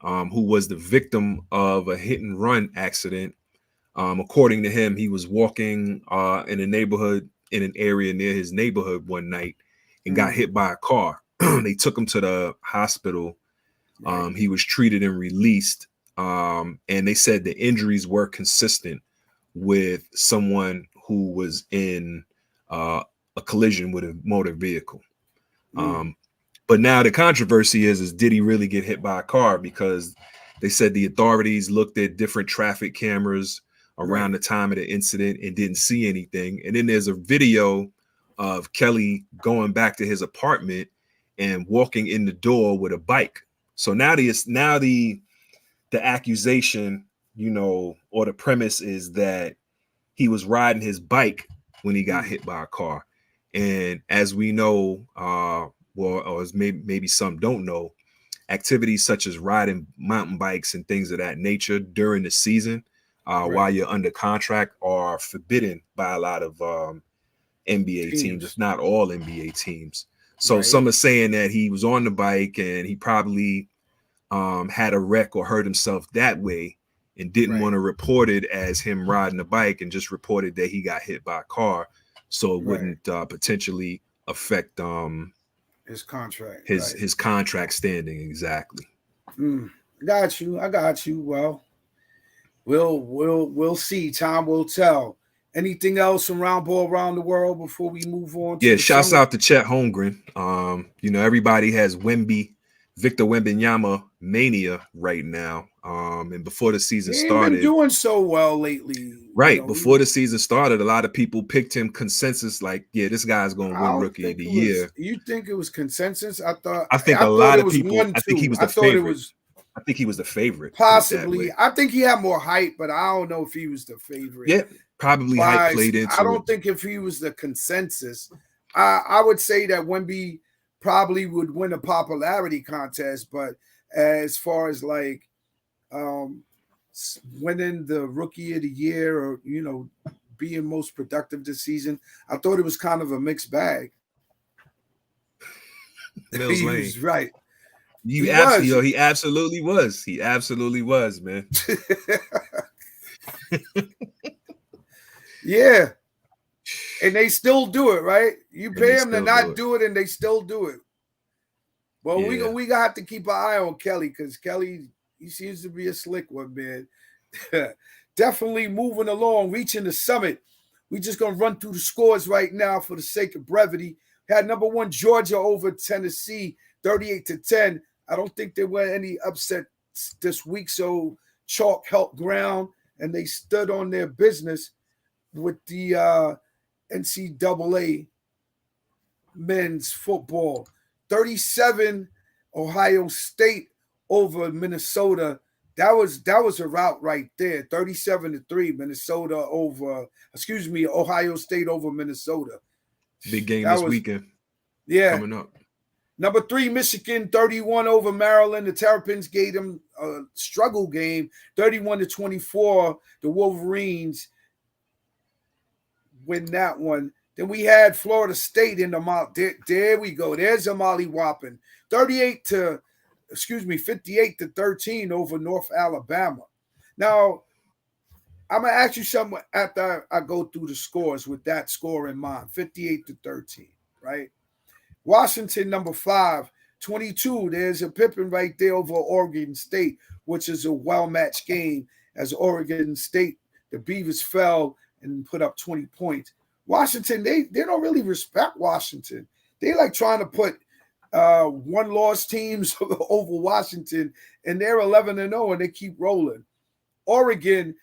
who was the victim of a hit and run accident. According to him, he was walking in a neighborhood, in an area near his neighborhood one night and got hit by a car. They took him to the hospital. He was treated and released. And they said the injuries were consistent with someone who was in a collision with a motor vehicle. But now the controversy is did he really get hit by a car? Because they said the authorities looked at different traffic cameras around the time of the incident and didn't see anything. And then there's a video of Kelly going back to his apartment and walking in the door with a bike. So now the accusation, you know, or the premise is that he was riding his bike when he got hit by a car. And as we know, or as maybe some don't know, activities such as riding mountain bikes and things of that nature during the season, while you're under contract, are forbidden by a lot of NBA teams, if not all NBA teams. So some are saying that he was on the bike and he probably had a wreck or hurt himself that way and didn't want to report it as him riding the bike, and just reported that he got hit by a car, so it wouldn't potentially affect his contract, his contract standing. Exactly. I got you. Well, we'll see. Time will tell. Anything else from Round Ball Around the World before we move on? Shouts out to Chet Holmgren. Everybody has Victor Wembanyama mania right now. And before the season started, been doing so well lately. Right. Before the season started, a lot of people picked him consensus, like, this guy's going to win Rookie of the Year. You think it was consensus? I think a lot of people, I think he was the favorite. I think he was the favorite. Possibly. I think he had more hype, but I don't know if he was the favorite. Yeah, probably hype played into it. I don't think if he was the consensus, I would say that Wemby probably would win a popularity contest, but as far as like winning the Rookie of the Year or being most productive this season, I thought it was kind of a mixed bag. Mills Lane. He's right. He absolutely was. He absolutely was, man. Yeah. And they still do it, right? You pay them to not do it, and they still do it. Well, we gonna have to keep an eye on Kelly, because Kelly, he seems to be a slick one, man. Definitely moving along, reaching the summit. We just gonna run through the scores right now for the sake of brevity. Had number 1 Georgia over Tennessee, 38-10. I don't think there were any upsets this week, so chalk held ground and they stood on their business with the NCAA men's football. 37 Ohio State over Minnesota. That was a rout right there. 37-3 Minnesota over, Ohio State over Minnesota. Big game this weekend. Yeah. Coming up. Number 3, Michigan, 31 over Maryland. The Terrapins gave them a struggle game, 31-24. The Wolverines win that one. Then we had Florida State in the mouth. There we go. There's a Molly Whopping. 58-13 over North Alabama. Now, I'm going to ask you something after I go through the scores with that score in mind. 58-13, right? Washington, number 5, 22. There's a Pippin right there over Oregon State, which is a well-matched game, as Oregon State, the Beavers fell and put up 20 points. Washington, they don't really respect Washington. They like trying to put one-loss teams over Washington, and they're 11-0, and they keep rolling. Oregon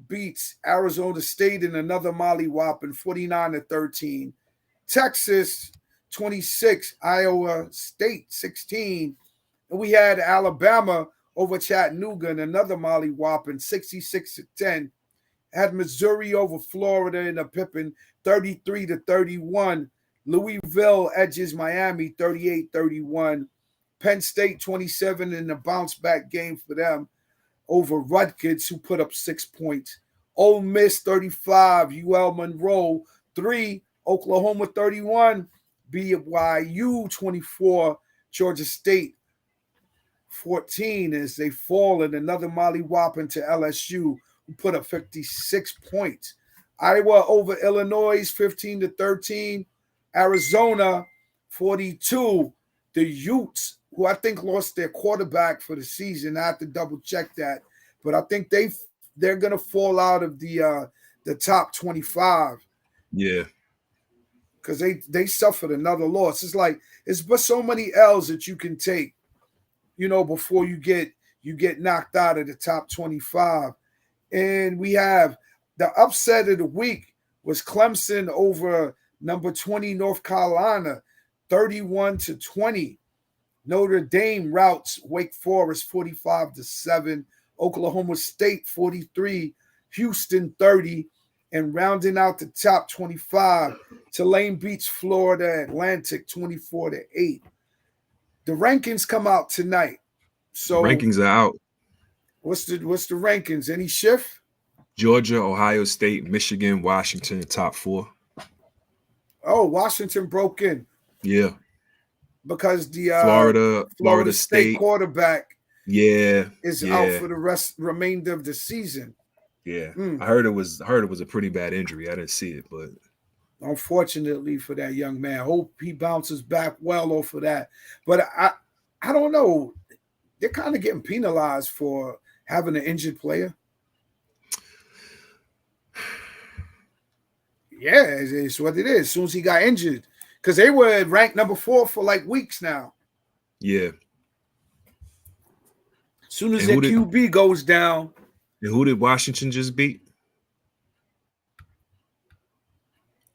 beats Arizona State in another Molly Whopping, 49-13. Texas, 26, Iowa State 16, and we had Alabama over Chattanooga in another Molly Whopping, 66-10. Had Missouri over Florida in a Pippin, 33-31. Louisville edges Miami, 38-31. Penn State 27 in a bounce back game for them over Rutgers, who put up 6 points. Ole Miss 35, UL Monroe 3, Oklahoma 31. BYU 24, Georgia State 14 as they fall in another Molly Whopping to LSU, who put up 56 points. Iowa over Illinois 15-13. Arizona 42. The Utes, who I think lost their quarterback for the season. I have to double check that, but I think they're gonna fall out of the top 25. Yeah. Because they suffered another loss. It's like it's but so many L's that you can take, before you get knocked out of the top 25. And we have the upset of the week was Clemson over number 20 North Carolina, 31-20. Notre Dame routs Wake Forest 45-7. Oklahoma State 43, Houston 30. And rounding out the top 25, Tulane beats Florida Atlantic 24-8. The rankings come out tonight. So Rankings are out. what's the rankings? Any shift? Georgia, Ohio State, Michigan, Washington, top 4. Oh, Washington broke in. Yeah. Because the Florida State quarterback is yeah. out for the remainder of the season. Yeah. I heard it was a pretty bad injury. I didn't see it, but unfortunately for that young man. Hope he bounces back well off of that. But I don't know. They're kind of getting penalized for having an injured player. Yeah, it's what it is. As soon as he got injured, because they were ranked number 4 for like weeks now. Yeah. As soon as their QB goes down. And who did Washington just beat?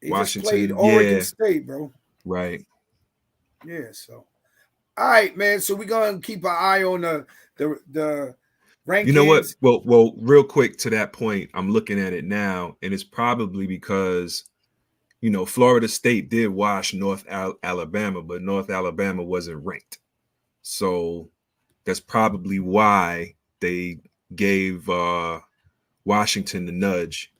They Washington just played Oregon State, bro. Right. Yeah, so. All right, man. So we're gonna keep an eye on the rankings. You know what? Well, real quick to that point, I'm looking at it now, and it's probably because, you know, Florida State did wash North Alabama, but North Alabama wasn't ranked. So that's probably why they gave Washington the nudge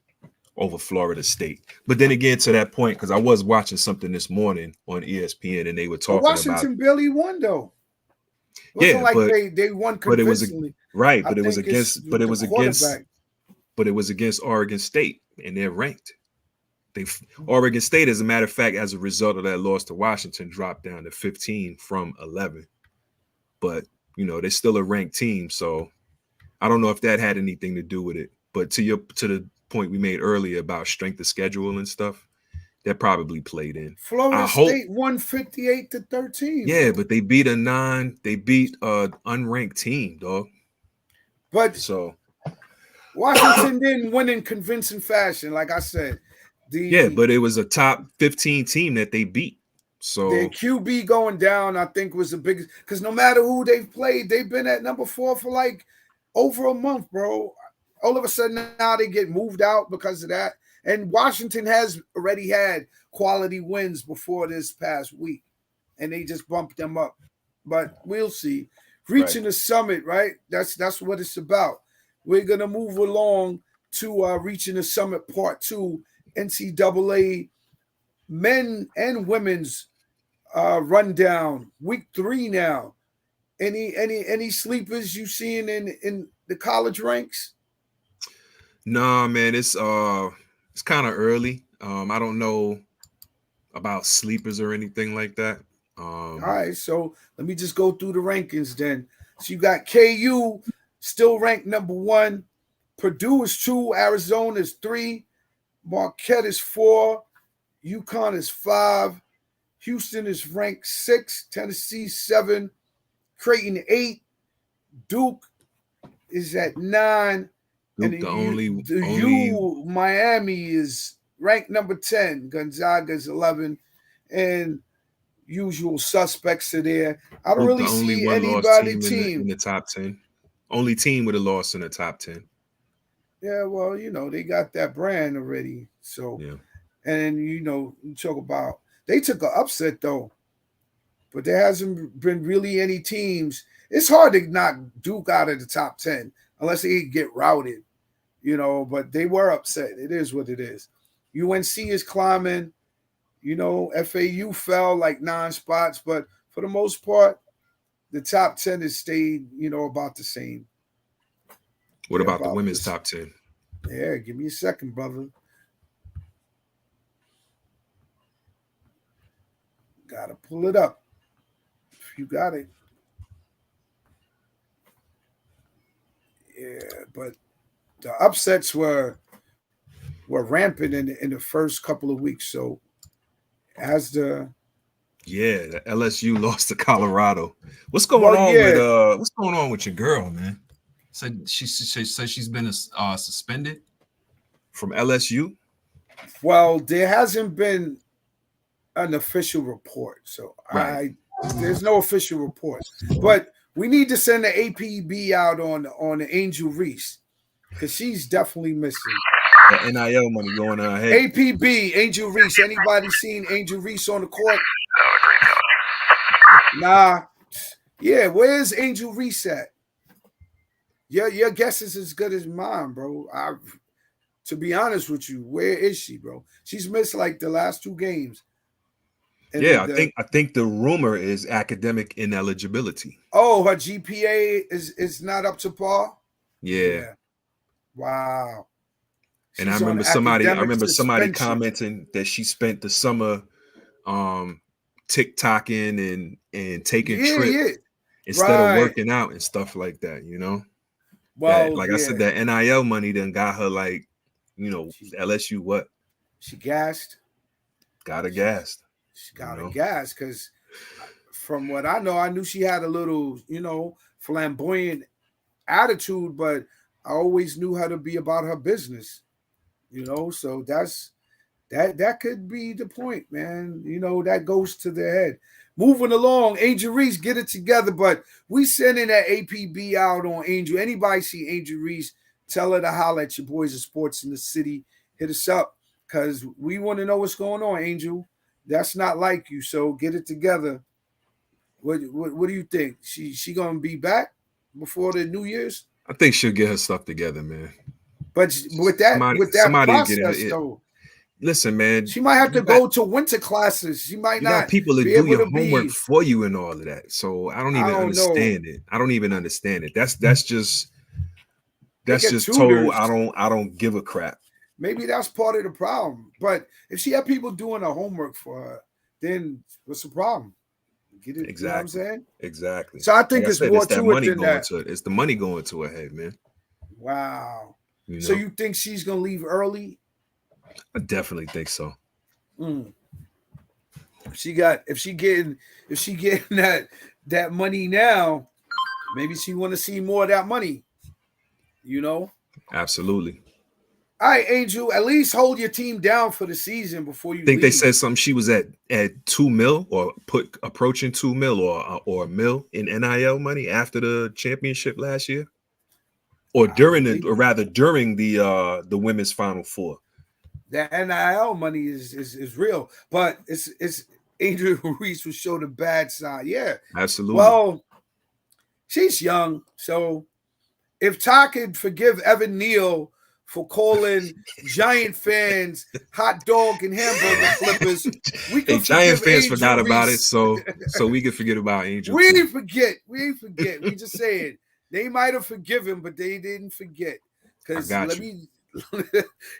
over Florida State. But then again, to that point, because I was watching something this morning on ESPN, and they were talking Washington about barely won though. It wasn't like they won convincingly. But it was against Oregon State, and they're ranked. Oregon State, as a matter of fact, as a result of that loss to Washington, dropped down to 15 from 11. But you know, they're still a ranked team, so I don't know if that had anything to do with it. But to the point we made earlier about strength of schedule and stuff, that probably played in. Florida State won 58-13. Yeah, but they beat an unranked team, dog. But so Washington didn't win in convincing fashion, like I said. But it was a top 15 team that they beat. So their QB going down, I think, was the biggest, because no matter who they've played, they've been at number 4 for like over a month, bro. All of a sudden now they get moved out because of that. And Washington has already had quality wins before this past week, and they just bumped them up. But we'll see. Reaching the summit, right? That's what it's about. We're gonna move along to Reaching the Summit Part 2, NCAA men and women's rundown. Week 3 now. Any sleepers you seeing in the college ranks? Nah, man, it's kind of early. I don't know about sleepers or anything like that. All right, so let me just go through the rankings then. So you got KU still ranked number 1. Purdue is 2. Arizona is 3. Marquette is 4. UConn is 5. Houston is ranked 6. Tennessee 7. Creighton 8. Duke is at 9. Duke, and Miami is ranked number 10. Gonzaga is 11. And usual suspects are there. I don't really see anybody team in the top 10. Only team with a loss in the top 10. Yeah, well, you know, they got that brand already. So, yeah. And, you know, you talk about, they took an upset, though. But there hasn't been really any teams. It's hard to knock Duke out of the top 10 unless they get routed, you know, but they were upset. It is what it is. UNC is climbing. You know, FAU fell like 9 spots, but for the most part, the top 10 has stayed, you know, about the same. What about the women's top 10? Yeah, give me a second, brother. Gotta pull it up. If you got it. Yeah, but the upsets were rampant in the first couple of weeks. So the LSU lost to Colorado. What's going on with your girl, man? Said she's been suspended from LSU. Well, there hasn't been an official report, so there's no official report. But we need to send the APB out on Angel Reese because she's definitely missing. That NIL money going on. Hey, APB, Angel Reese. Anybody seen Angel Reese on the court? Nah. Yeah, where's Angel Reese at? Your guess is as good as mine, bro. To be honest with you, where is she, bro? She's missed like the last 2 games. And yeah, I think the rumor is academic ineligibility. Oh, her GPA is not up to par. Yeah. Wow. And I She's remember on somebody academic suspension. commenting that she spent the summer TikToking and taking trips instead of working out and stuff like that, you know. Well, I said, that NIL money then got her like, you know, LSU what? She gassed. Got her gassed. She got her gassed because from what I know, I knew she had a little, you know, flamboyant attitude, but I always knew how to be about her business, you know. So that could be the point, man. You know, that goes to their head. Moving along, Angel Reese, get it together. But we sending that APB out on Angel. Anybody see Angel Reese, tell her to holler at your boys of sports in the city. Hit us up because we want to know what's going on, Angel. That's not like you, so get it together. What do you think? She gonna be back before the New Year's? I think she'll get her stuff together, man. But with that process, though, listen, man, she might have to go to winter classes. She might not. Got people that do your homework for you and all of that. So I don't even understand it. I don't even understand it. That's just total. I don't give a crap. Maybe that's part of the problem. But if she had people doing her homework for her, then what's the problem? Get it? Exactly. You know what I'm saying? Exactly. So I think it's more to it than that. It's the money going to her head, man. Wow. You know? So you think she's gonna leave early? I definitely think so. If she getting that money now, maybe she want to see more of that money. You know? Absolutely. All right, Angel, at least hold your team down for the season before you leave. They said something. She was at $2 million or approaching $2 million or $1 million in NIL money after the championship last year, or during the women's Final Four. The NIL money is real, but it's Angel Reese will show the bad side. Yeah, absolutely. Well, she's young, so if Ty could forgive Evan Neal for calling Giant fans hot dog and hamburger flippers, we can Giant fans Angel forgot Reese. about it, so we can forget about Angel. We didn't forget. We just saying they might have forgiven, but they didn't forget. Because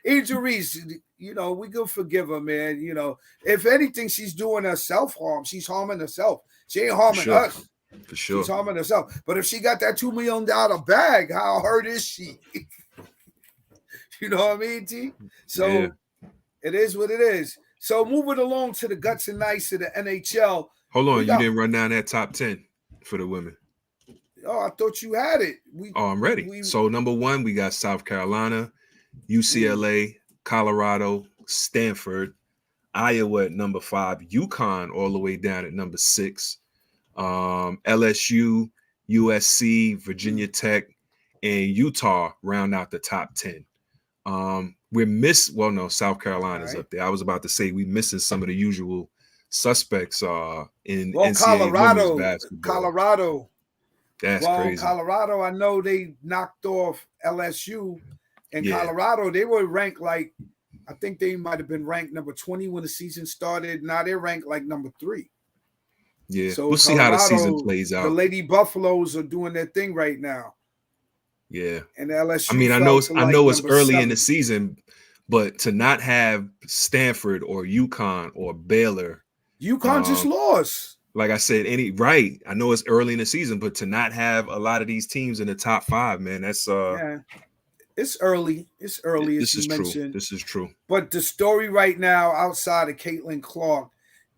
Angel Reese, you know, we can forgive her, man. You know, if anything, she's doing herself harm. She's harming herself. She ain't harming us. For sure. She's harming herself. But if she got that $2 million bag, how hurt is she? You know what I mean, T? So It is what it is. So moving along to the guts and nice of the NHL. Hold on, you didn't run down that top 10 for the women. Oh, I thought you had it. I'm ready. So number 1, we got South Carolina, UCLA, Colorado, Stanford, Iowa at number 5, UConn all the way down at number 6, LSU, USC, Virginia Tech, and Utah round out the top 10. South Carolina's up there. I was about to say we missing some of the usual suspects in NCAA women's basketball. Colorado. That's crazy. Colorado, I know they knocked off LSU. And Colorado, they were ranked I think they might have been ranked number 20 when the season started. Now they're ranked like number 3. Yeah, so we'll see how the season plays out. The Lady Buffaloes are doing their thing right now. Yeah, and LSU. I mean, I know it's early in the season, but to not have Stanford or UConn or Baylor, UConn just lost. Like I said, I know it's early in the season, but to not have a lot of these teams in the top 5, man, that's it's early. It's early. This is true. This is true. But the story right now, outside of Caitlin Clark,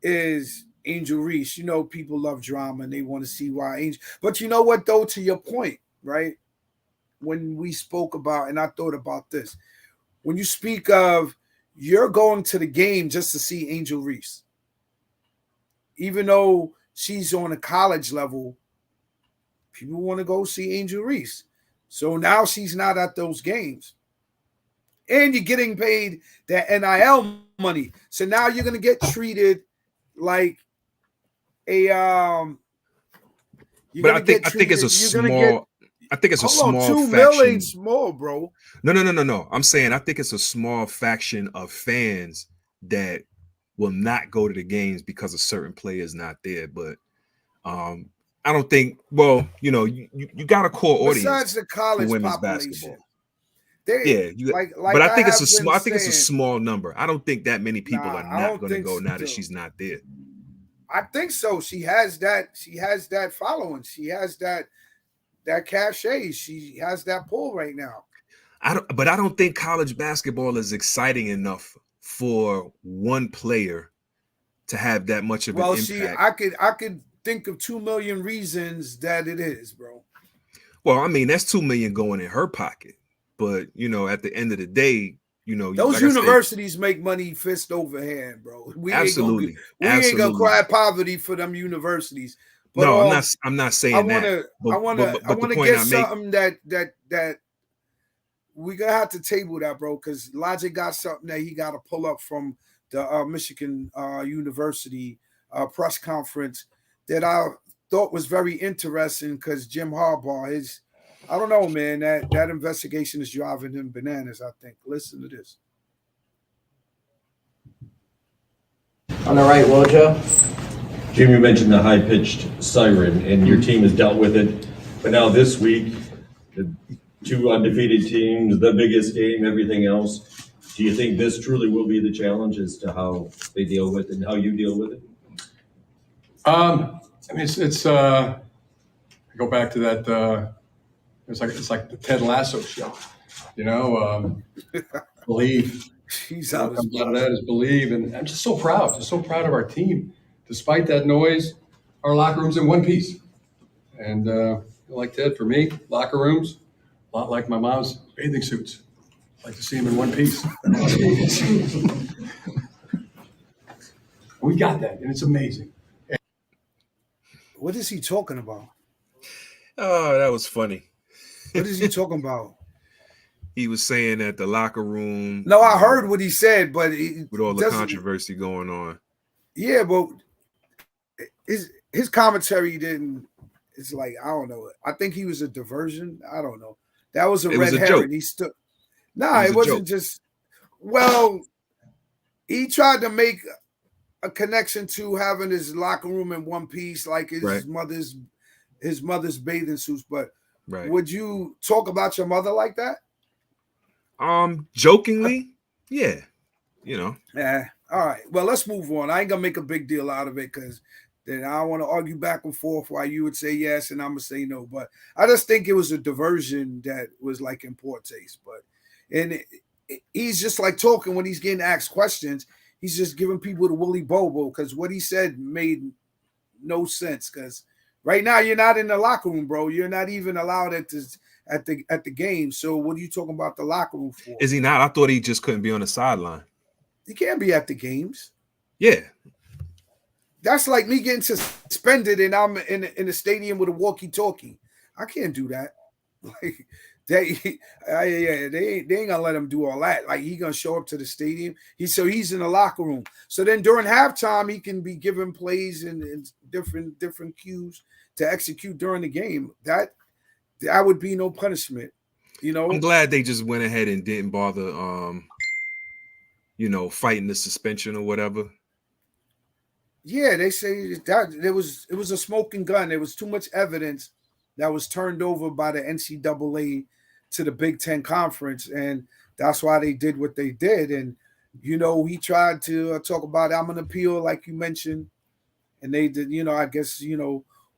is Angel Reese. You know, people love drama and they want to see why Angel. But you know what, though, to your point, right? When we spoke about, and I thought about this, when you speak of you're going to the game just to see Angel Reese, even though she's on a college level, people want to go see Angel Reese. So now she's not at those games. and you're getting paid that NIL money. So now you're gonna get treated like a But I think it's a small. I think it's a small $2 faction. million small, bro. No. I'm saying I think it's a small faction of fans that will not go to the games because a certain player's not there. But I don't think. Well, you know, you got a core audience Besides the college for women's population. basketball. They, Yeah, like but I think it's a have small. been I think it's a saying- small number. I don't think that many people Nah, are I not don't going to think go now that so. she's not there. I think so. She has that. She has that following. She has that cachet. She has that pull right now. But I don't think college basketball is exciting enough for one player to have that much of an impact. See, I could think of 2 million reasons that it is, bro. Well, I mean, that's 2 million going in her pocket. But you know, at the end of the day, you know, Those like universities make money fist over hand, bro. We absolutely, ain't gonna cry poverty for them universities. But, no, I'm not saying that. I want to get something that we gonna have to table that, bro, because Logic got something that he got to pull up from the Michigan University press conference that I thought was very interesting because Jim Harbaugh, I don't know, man, that investigation is driving him bananas, I think. Listen to this. On the right, Wojo. Jim, you mentioned the high-pitched siren, and your team has dealt with it. But now this week, the 2 undefeated teams, the biggest game, everything else. Do you think this truly will be the challenge as to how they deal with it and how you deal with it? I mean, it's I go back to that. It's like the Ted Lasso show, you know. Believe. He's out. Comes out of that is believe, and I'm just so proud of our team. Despite that noise, our locker room's in one piece. And like Ted, for me, locker rooms, a lot like my mom's bathing suits. I like to see them in one piece. We got that, and it's amazing. What is he talking about? Oh, that was funny. What is he talking about? He was saying that the locker room. No, I heard what he said, but with all the controversy going on. Yeah, but his commentary didn't. It's like, I don't know. I think he was a diversion. I don't know. That was a red herring. He stood. Nah, it wasn't just. Well, he tried to make a connection to having his locker room in one piece, like his mother's bathing suits. But would you talk about your mother like that? Jokingly, yeah, you know. Yeah. All right. Well, let's move on. I ain't gonna make a big deal out of it because then I want to argue back and forth why you would say yes and I'm gonna say no. But I just think it was a diversion that was like in poor taste. But he's just like talking when he's getting asked questions. He's just giving people the Willy Bobo because what he said made no sense. Because right now you're not in the locker room, bro. You're not even allowed at the game. So what are you talking about the locker room for? Is he not? I thought he just couldn't be on the sideline. He can't be at the games. Yeah. That's like me getting suspended and I'm in the stadium with a walkie-talkie. I can't do that. Like they ain't gonna let him do all that. Like he gonna show up to the stadium. He's in the locker room. So then during halftime, he can be given plays and different cues to execute during the game. That would be no punishment. You know, I'm glad they just went ahead and didn't bother fighting the suspension or whatever. Yeah, they say that it was a smoking gun. There was too much evidence that was turned over by the NCAA to the Big Ten Conference, and that's why they did what they did. And he tried to talk about I'm gonna appeal, like you mentioned, and they did. I guess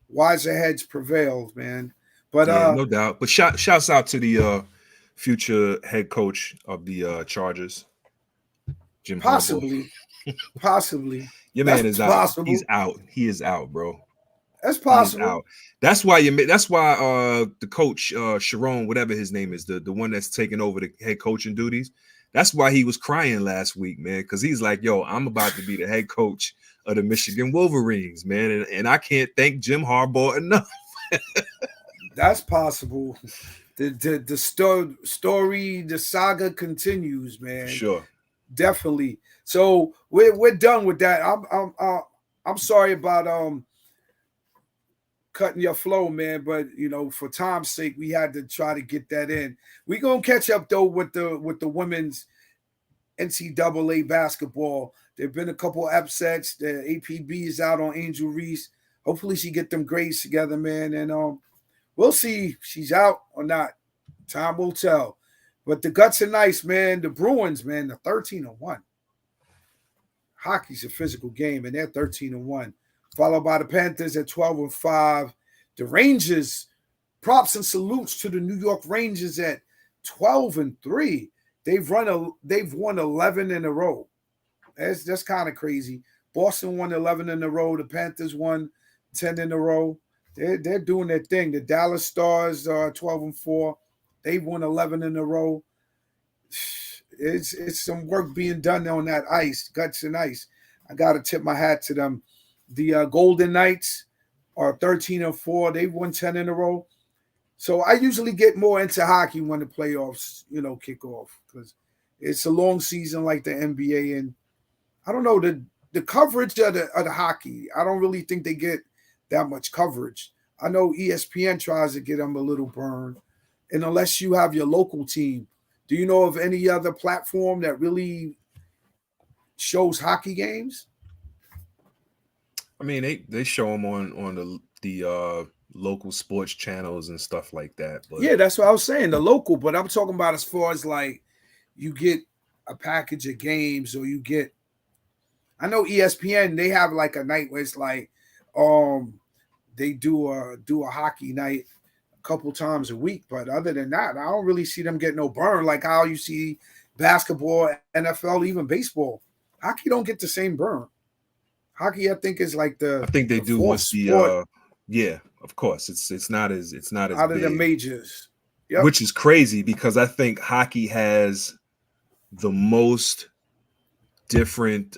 wiser heads prevailed, man. But yeah, no doubt. But shouts out to the future head coach of the Chargers, Jim Harbaugh. Possibly. Your man is out. He's out. He is out, bro. That's possible. That's why the coach Sharon, whatever his name is, the one that's taking over the head coaching duties. That's why he was crying last week, man, because he's like, "Yo, I'm about to be the head coach of the Michigan Wolverines, man, and I can't thank Jim Harbaugh enough." That's possible. story, the saga continues, man. Sure. Definitely. So we're done with that. I'm sorry about cutting your flow, man, but for time's sake, we had to try to get that in. We're gonna catch up though with the women's NCAA basketball. There've been a couple upsets. The APB is out on Angel Reese. Hopefully she get them grades together, man, and we'll see if she's out or not. Time will tell. But the guts are nice, man. The Bruins, man, the 13-1. Hockey's a physical game, and they're 13-1. Followed by the Panthers at 12-5. The Rangers, props and salutes to the New York Rangers at 12-3. They've won 11 in a row. That's kind of crazy. Boston won 11 in a row. The Panthers won 10 in a row. They're doing their thing. The Dallas Stars are 12-4. They've won 11 in a row. It's some work being done on that ice, guts and ice. I got to tip my hat to them. The Golden Knights are 13-4. They've won 10 in a row. So I usually get more into hockey when the playoffs, kick off because it's a long season like the NBA. And I don't know, the coverage of the hockey, I don't really think they get that much coverage. I know ESPN tries to get them a little burn. And unless you have your local team, do you know of any other platform that really shows hockey games? I mean, they show them on the local sports channels and stuff like that. But yeah, that's what I was saying, the local. But I'm talking about as far as like you get a package of games, or you get. I know ESPN, they have like a night where it's like, they do a hockey night a couple times a week. But other than that, I don't really see them get no burn like how you see basketball, NFL, even baseball. Hockey don't get the same burn. Hockey, I think, is like I think they do once the yeah, of course. It's not as out big, of the majors. Yep. Which is crazy because I think hockey has the most different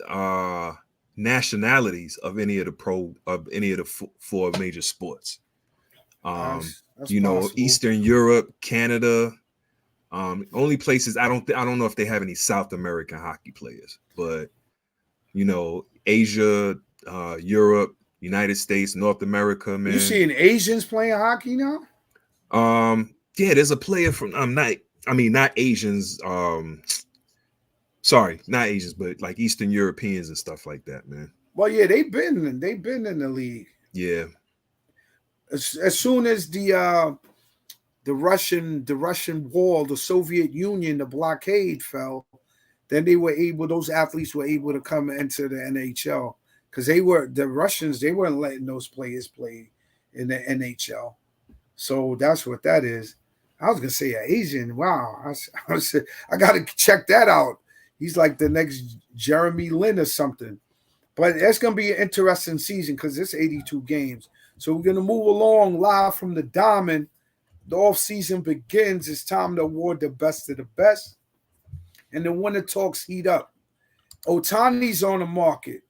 nationalities of any of the four major sports. That's possible. Eastern Europe, Canada, only places I don't know if they have any South American hockey players, but Asia, Europe, United States, North America, man. You seeing Asians playing hockey now? Yeah, there's a player from not Asians, sorry, not Asians, but like Eastern Europeans and stuff like that, man. Well, yeah, they've been in the league. Yeah. As soon as the Russian wall, the Soviet Union, the blockade fell, then those athletes were able to come into the NHL because the Russians, they weren't letting those players play in the NHL. So that's what that is. I was gonna say an Asian. Wow, I got to check that out. He's like the next Jeremy Lin or something. But it's gonna be an interesting season because it's 82 games. So we're gonna move along live from the Diamond. The off season begins. It's time to award the best of the best. And the winner talks heat up. Ohtani's on the market.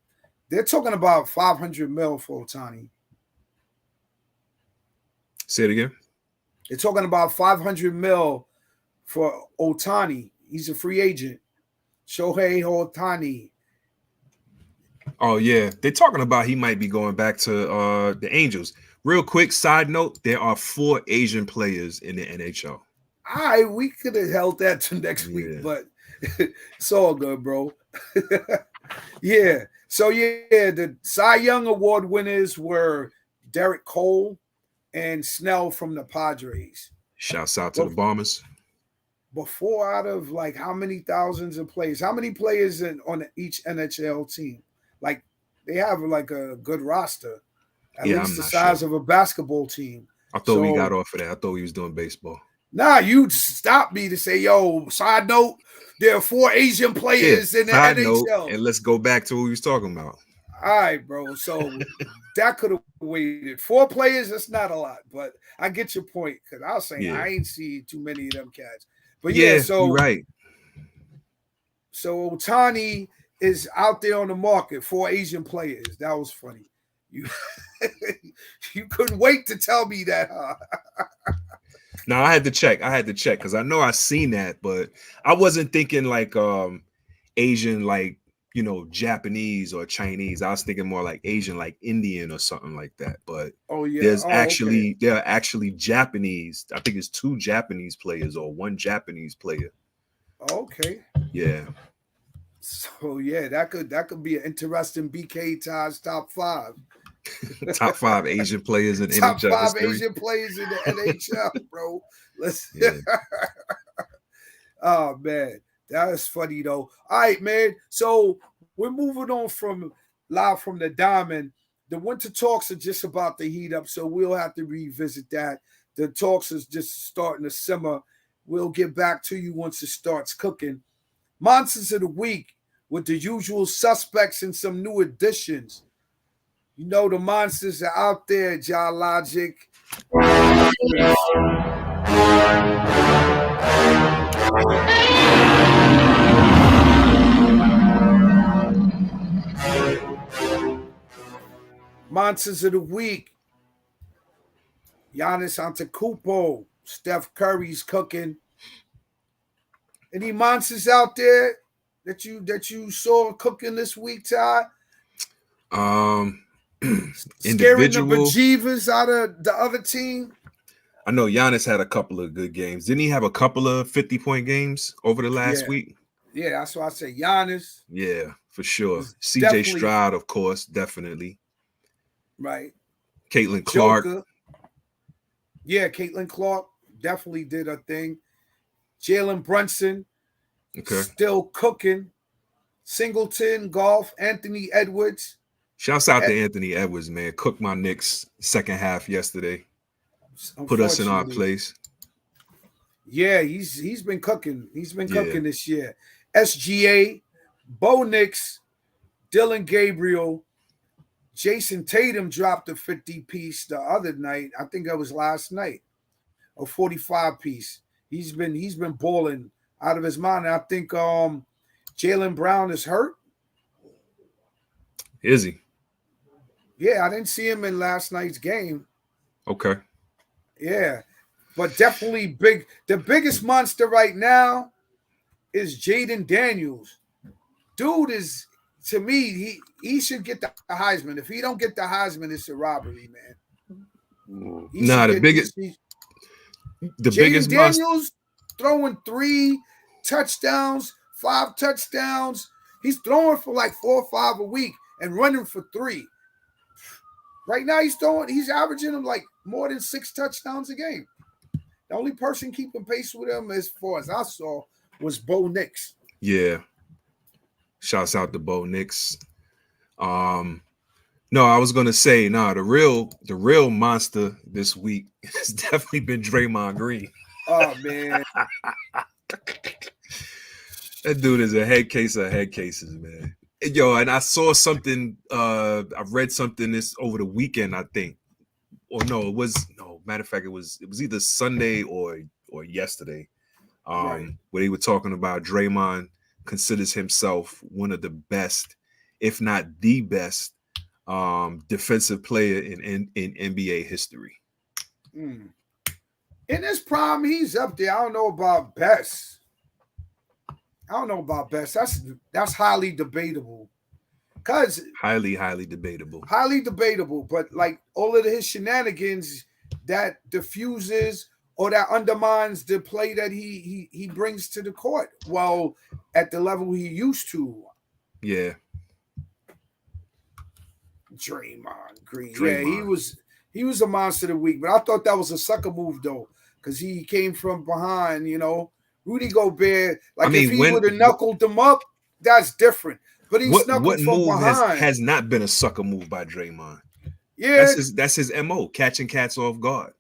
They're talking about $500 million for Ohtani. Say it again. They're talking about $500 million for Ohtani. He's a free agent. Shohei Ohtani. Oh yeah, they're talking about he might be going back to the Angels. Real quick side note: there are 4 Asian players in the NHL. We could have held that to next week, but it's all good, bro. Yeah. So yeah, the Cy Young Award winners were Derek Cole and Snell from the Padres. Shouts out to the Bombers. But 4 out of like how many thousands of players? How many players on each NHL team? Like they have like a good roster, at least the size of a basketball team. I thought we got off of that. I thought we was doing baseball. Nah, you stopped me to say, yo, side note, there are 4 Asian players in the NHL. Note, and let's go back to what we was talking about. All right, bro. So that could have waited. 4 players, that's not a lot, but I get your point because I was saying I ain't see too many of them cats. But yeah, so you're right. So Ohtani is out there on the market, 4 Asian players. That was funny. You couldn't wait to tell me that, huh? No, I had to check. Because I know I seen that, but I wasn't thinking like Asian, like Japanese or Chinese. I was thinking more like Asian, like Indian or something like that. But Oh yeah. there Okay. are actually Japanese. I think it's 2 Japanese players or 1 Japanese player. Okay. Yeah. So yeah, that could be an interesting BK Ties top 5. Top 5 Asian players in Top NHL 5 history. Asian players in the NHL, bro. Let's. Yeah. Oh man, that is funny though. All right, man. So we're moving on from live from the Diamond. The winter talks are just about to heat up, so we'll have to revisit that. The talks is just starting to simmer. We'll get back to you once it starts cooking. Monsters of the Week with the usual suspects and some new additions. You know the monsters are out there, John Logic. Monsters of the Week. Giannis Antetokounmpo. Steph Curry's cooking. Any monsters out there that you saw cooking this week, Ty? Scaring the Individual. bejeevers out of the other team. I know Giannis had a couple of good games. Didn't he have a couple of 50-point games over the last week? Yeah, that's why I say Giannis. Yeah, for sure. Was CJ definitely- Stroud, of course, definitely. Right. Caitlin Clark. Joker. Yeah, Caitlin Clark definitely did her thing. Jalen Brunson. Okay. Still cooking. Singleton, Golf, Anthony Edwards. Shouts out to Anthony Edwards, man. Cooked my Knicks second half yesterday. Put us in our Unfortunately. place. Yeah, he's been cooking. He's been cooking this year. SGA, Bo Nix, Dylan Gabriel, Jason Tatum dropped a 50-piece the other night. I think that was last night. A 45-piece. He's been balling out of his mind. I think Jaylen Brown is hurt. Is he? Yeah, I didn't see him in last night's game. Okay. Yeah, but definitely big. The biggest monster right now is Jaden Daniels. Dude is, to me, he should get the Heisman. If he don't get the Heisman, it's a robbery, man. The biggest Jaden monster. Daniels throwing 3 touchdowns, 5 touchdowns. He's throwing for like 4 or 5 a week and running for 3. Right now, he's averaging them like more than 6 touchdowns a game. The only person keeping pace with him, as far as I saw, was Bo Nix. Yeah. Shouts out to Bo Nix. No, I was gonna say, the real monster this week has definitely been Draymond Green. Oh man. That dude is a head case of head cases, man. Yo, and I saw something, I read something this over the weekend, I think. Matter of fact, it was either Sunday or yesterday. Right. Where they were talking about Draymond considers himself one of the best, if not the best, defensive player in NBA history. In his prime, he's up there. I don't know about best. That's highly debatable. Cause Highly debatable. highly debatable, but like all of his shenanigans that diffuses or that undermines the play that he brings to the court. Well, at the level he used to. Yeah. Draymond Green. Draymond. Yeah, he was a monster of the week, but I thought that was a sucker move though, because he came from behind, Rudy Gobert. Like, if he would have knuckled them up, that's different. But he snuck what from move behind. has not been a sucker move by Draymond? Yeah, That's his MO, catching cats off guard.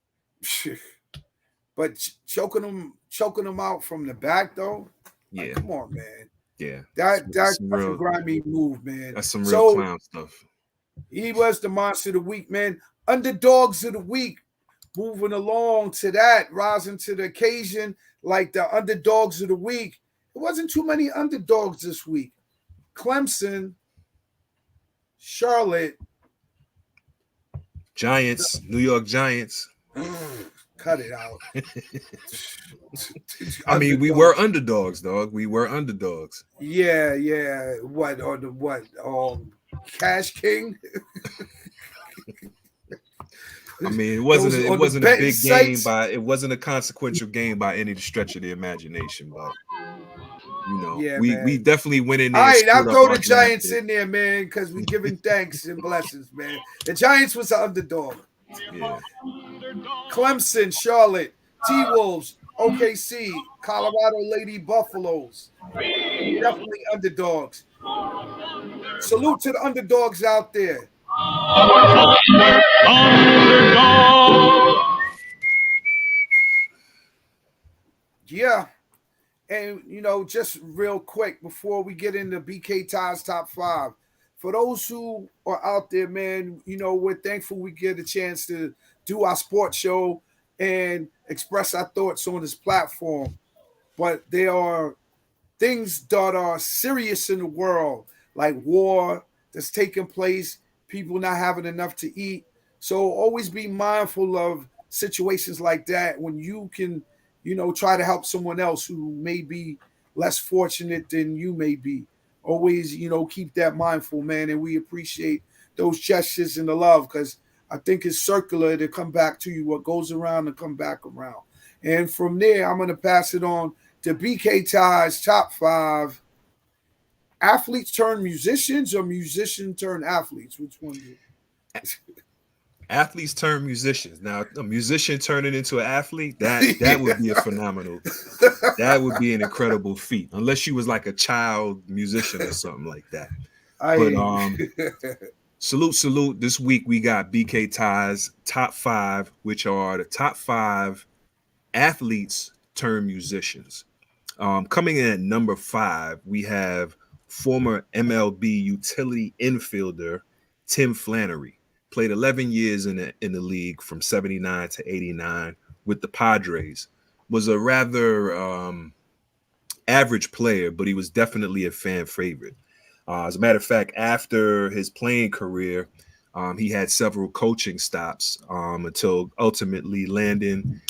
But choking them out from the back though. Yeah. Like, come on, man. Yeah. That's some a real grimy move, man. That's some real clown stuff. He was the monster of the week, man. Underdogs of the week. Moving along to that, rising to the occasion, like the underdogs of the week. It wasn't too many underdogs this week. Clemson, Charlotte, Giants, New York Giants. Cut it out. I mean, we were underdogs, dog. We were underdogs. Yeah. What or the what? Cash King. I mean, it wasn't Those a, on it the wasn't a betting big game sites? it wasn't a consequential game by any stretch of the imagination, but you know, Yeah, we man. definitely went in there. All and right, I'll screwed up throw our the Giants draft in there, man, because we giving thanks and blessings, man. The Giants was the underdog. pick. Yeah. Clemson, Charlotte, T-Wolves, OKC, Colorado Lady Buffaloes. Definitely underdogs. Salute to the underdogs out there. Yeah. And, just real quick before we get into BK Ties Top 5, for those who are out there, man, we're thankful we get a chance to do our sports show and express our thoughts on this platform. But there are things that are serious in the world, like war that's taking place, people not having enough to eat. So always be mindful of situations like that when you can, try to help someone else who may be less fortunate than you may be. Always, keep that mindful, man. And we appreciate those gestures and the love, because I think it's circular to come back to you. What goes around and come back around. And from there, I'm going to pass it on to BK Ties Top 5. Athletes turn musicians or musician turn athletes? Which one? Athletes turn musicians. Now, a musician turning into an athlete, that would be a phenomenal. That would be an incredible feat, unless you was like a child musician or something like that. Salute. This week we got BK Ties Top 5, which are the top 5 athletes turn musicians. Coming in at number 5, we have former MLB utility infielder Tim Flannery. Played 11 years in the league from 79 to 89 with the Padres. Was a rather average player, but he was definitely a fan favorite. As a matter of fact, after his playing career, he had several coaching stops until ultimately landing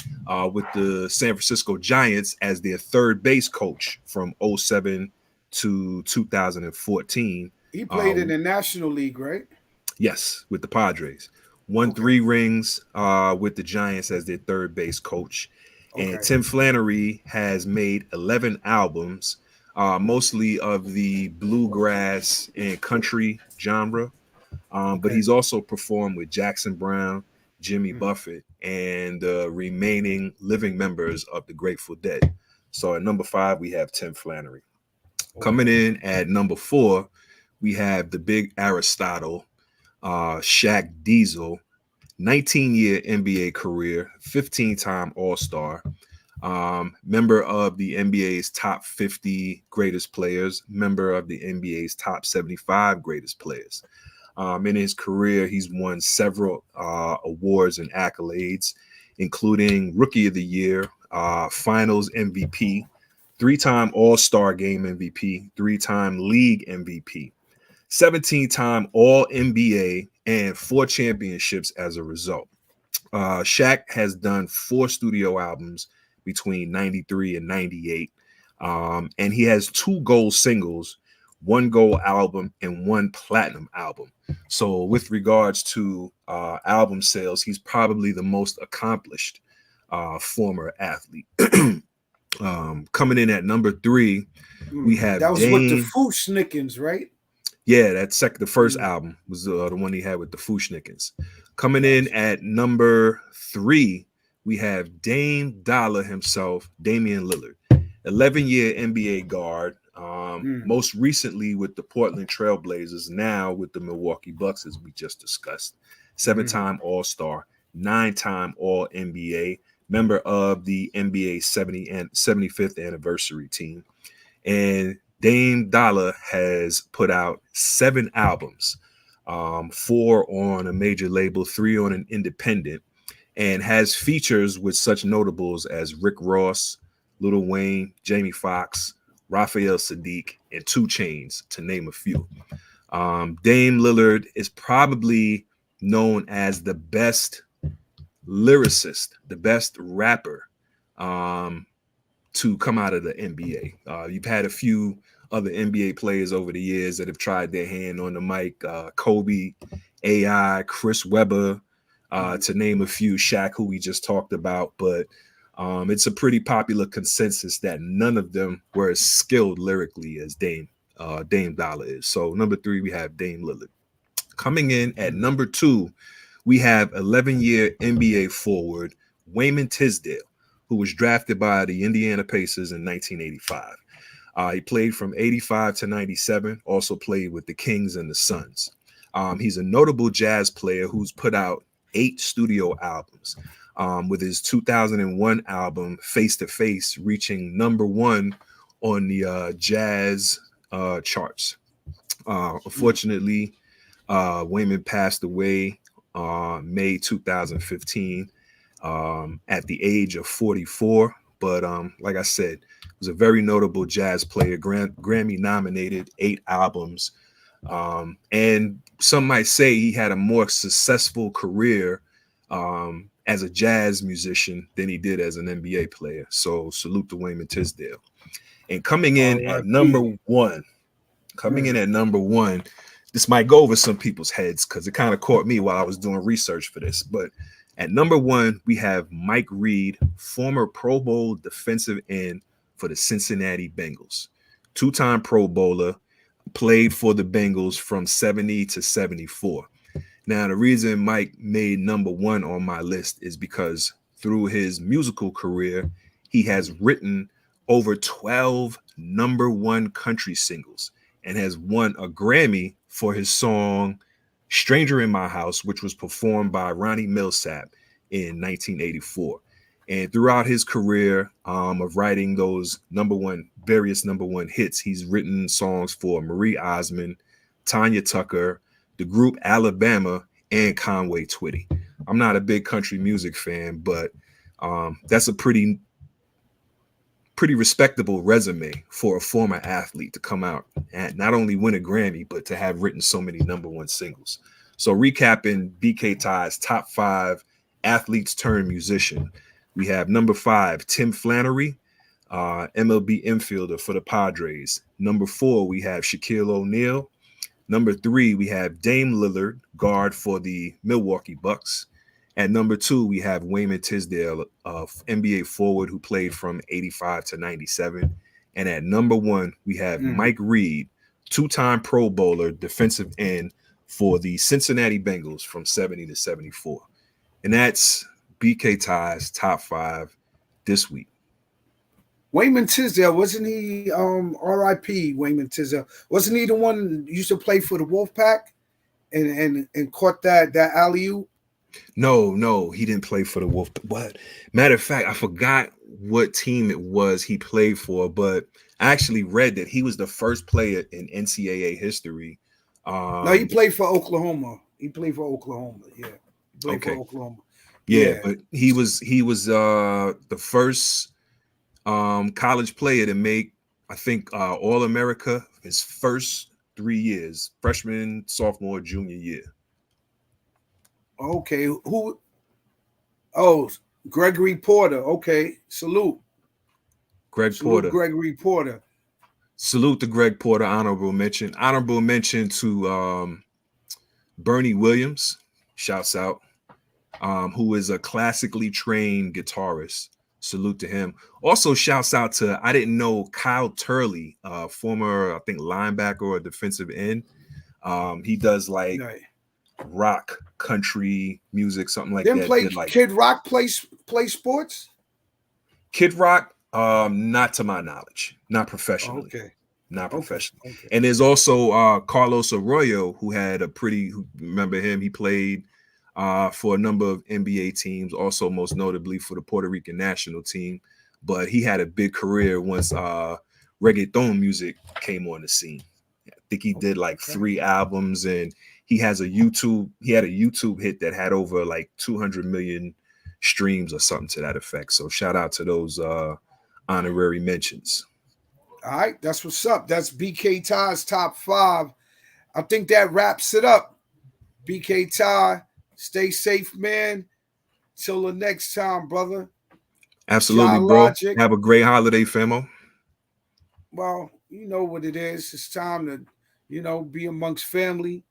with the San Francisco Giants as their third base coach from 2007 to 2014. He played in the National League, right? Yes, with the Padres. Won 3 rings with the Giants as their third base coach. And Tim Flannery has made 11 albums, mostly of the bluegrass and country genre. But he's also performed with Jackson Brown, Jimmy Buffett, and the remaining living members of the Grateful Dead. So at number 5, we have Tim Flannery. Coming in at number 4, we have the big Aristotle, Shaq Diesel, 19-year NBA career, 15-time All-Star, member of the NBA's top 50 greatest players, member of the NBA's top 75 greatest players. In his career, he's won several awards and accolades, including Rookie of the Year, Finals MVP, 3-time All-Star Game MVP, 3-time League MVP, 17-time All-NBA, and 4 championships as a result. Shaq has done 4 studio albums between 93 and 98, and he has 2 gold singles, 1 gold album, and 1 platinum album. So with regards to album sales, he's probably the most accomplished former athlete. Coming in at number 3, we have that was Dame. with the Fu-Schnickens, right? Yeah, the first album was the one he had with the Fu-Schnickens. Coming in at number 3, we have Dame Dollar himself, Damian Lillard, 11-year NBA guard, most recently with the Portland Trailblazers, now with the Milwaukee Bucks, as we just discussed. 7-time All-Star, 9-time All-NBA, member of the NBA 75th anniversary team. And Dame Dollar has put out 7 albums, 4 on a major label, 3 on an independent, and has features with such notables as Rick Ross, Lil Wayne, Jamie Foxx, Raphael Sadiq, and 2 Chainz, to name a few. Dame Lillard is probably known as the best lyricist, the best rapper to come out of the NBA. You've had a few other NBA players over the years that have tried their hand on the mic. Kobe, AI, Chris Webber, to name a few, Shaq, who we just talked about. But it's a pretty popular consensus that none of them were as skilled lyrically as Dame Dollar is. So number 3, we have Dame Lillard. Coming in at number 2, we have 11-year NBA forward Wayman Tisdale, who was drafted by the Indiana Pacers in 1985. He played from 85 to 97, also played with the Kings and the Suns. He's a notable jazz player who's put out 8 studio albums, with his 2001 album Face to Face reaching number 1 on the jazz charts. Unfortunately, Wayman passed away May 2015 at the age of 44. But like I said, was a very notable jazz player, Grammy nominated, 8 albums. And some might say he had a more successful career as a jazz musician than he did as an NBA player. So salute to Wayman Tisdale. And coming in at number 1, this might go over some people's heads because it kind of caught me while I was doing research for this. But at number 1, we have Mike Reed, former Pro Bowl defensive end for the Cincinnati Bengals, 2-time Pro Bowler, played for the Bengals from 70 to 74. Now, the reason Mike made number 1 on my list is because through his musical career, he has written over 12 number 1 country singles and has won a Grammy for his song Stranger in My House, which was performed by Ronnie Milsap in 1984. And throughout his career of writing those various number one hits, he's written songs for Marie Osmond, Tanya Tucker, the group Alabama, and Conway Twitty. I'm not a big country music fan, but that's a pretty respectable resume for a former athlete to come out and not only win a Grammy, but to have written so many number 1 singles. So recapping BK Tye's top 5 athletes turned musician, we have number 5, Tim Flannery, MLB infielder for the Padres. Number 4, we have Shaquille O'Neal. Number 3, we have Dame Lillard, guard for the Milwaukee Bucks. At number 2, we have Wayman Tisdale, NBA forward who played from 85 to 97. And at number 1, we have Mike Reed, 2-time Pro Bowler, defensive end for the Cincinnati Bengals from 70 to 74. And that's BK Tye's top 5 this week. Wayman Tisdale, wasn't he R.I.P. Wayman Tisdale? Wasn't he the one who used to play for the Wolfpack and caught that alley-oop? No, he didn't play for the Wolf. What? Matter of fact, I forgot what team it was he played for, but I actually read that he was the first player in NCAA history. No, he played for Oklahoma. Yeah. He played for Oklahoma. Yeah, but he was the first college player to make, I think, All-America his first 3 years, freshman, sophomore, junior year. Okay, who? Oh, Gregory Porter. Okay, salute. Porter. Gregory Porter. Salute to Greg Porter. Honorable mention. Honorable mention to Bernie Williams. Shouts out. Who is a classically trained guitarist. Salute to him. Also, shouts out to, I didn't know, Kyle Turley, former, I think, linebacker or defensive end. He does like rock, country music, something like that. Kid Rock play sports? Kid Rock, not to my knowledge, not professionally. Not professionally. Okay. And there's also Carlos Arroyo, who had remember him? He played for a number of NBA teams, also most notably for the Puerto Rican national team. But he had a big career once reggaeton music came on the scene. I think he did like 3 albums, and he had a YouTube hit that had over like 200 million streams or something to that effect. So shout out to those honorary mentions. All right, that's what's up. That's BK Tye's top 5. I think that wraps it up. BK Tye, stay safe, man. Till the next time, brother. Absolutely, John bro. Logic. Have a great holiday, famo. Well, you know what it is. It's time to, be amongst family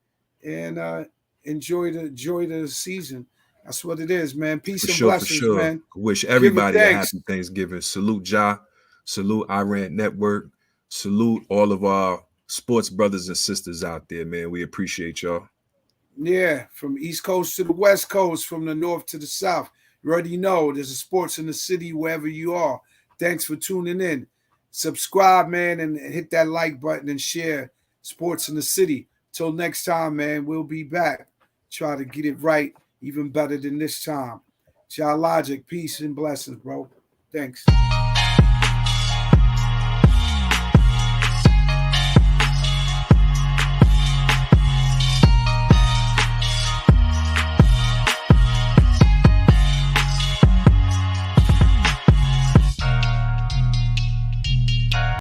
and enjoy the season. That's what it is, man. Peace For and sure, for blessings, sure. man. Wish everybody a thanks. happy Thanksgiving. Salute Ja. Salute Iran Network. Salute all of our sports brothers and sisters out there, man. We appreciate y'all. Yeah, from East Coast to the West Coast, from the North to the South. You already know there's a sports in the city wherever you are. Thanks for tuning in. Subscribe, man, and hit that like button and share Sports in the City. Till next time, man, we'll be back. Try to get it right even better than this time. Ja Logic, peace and blessings, bro. Thanks.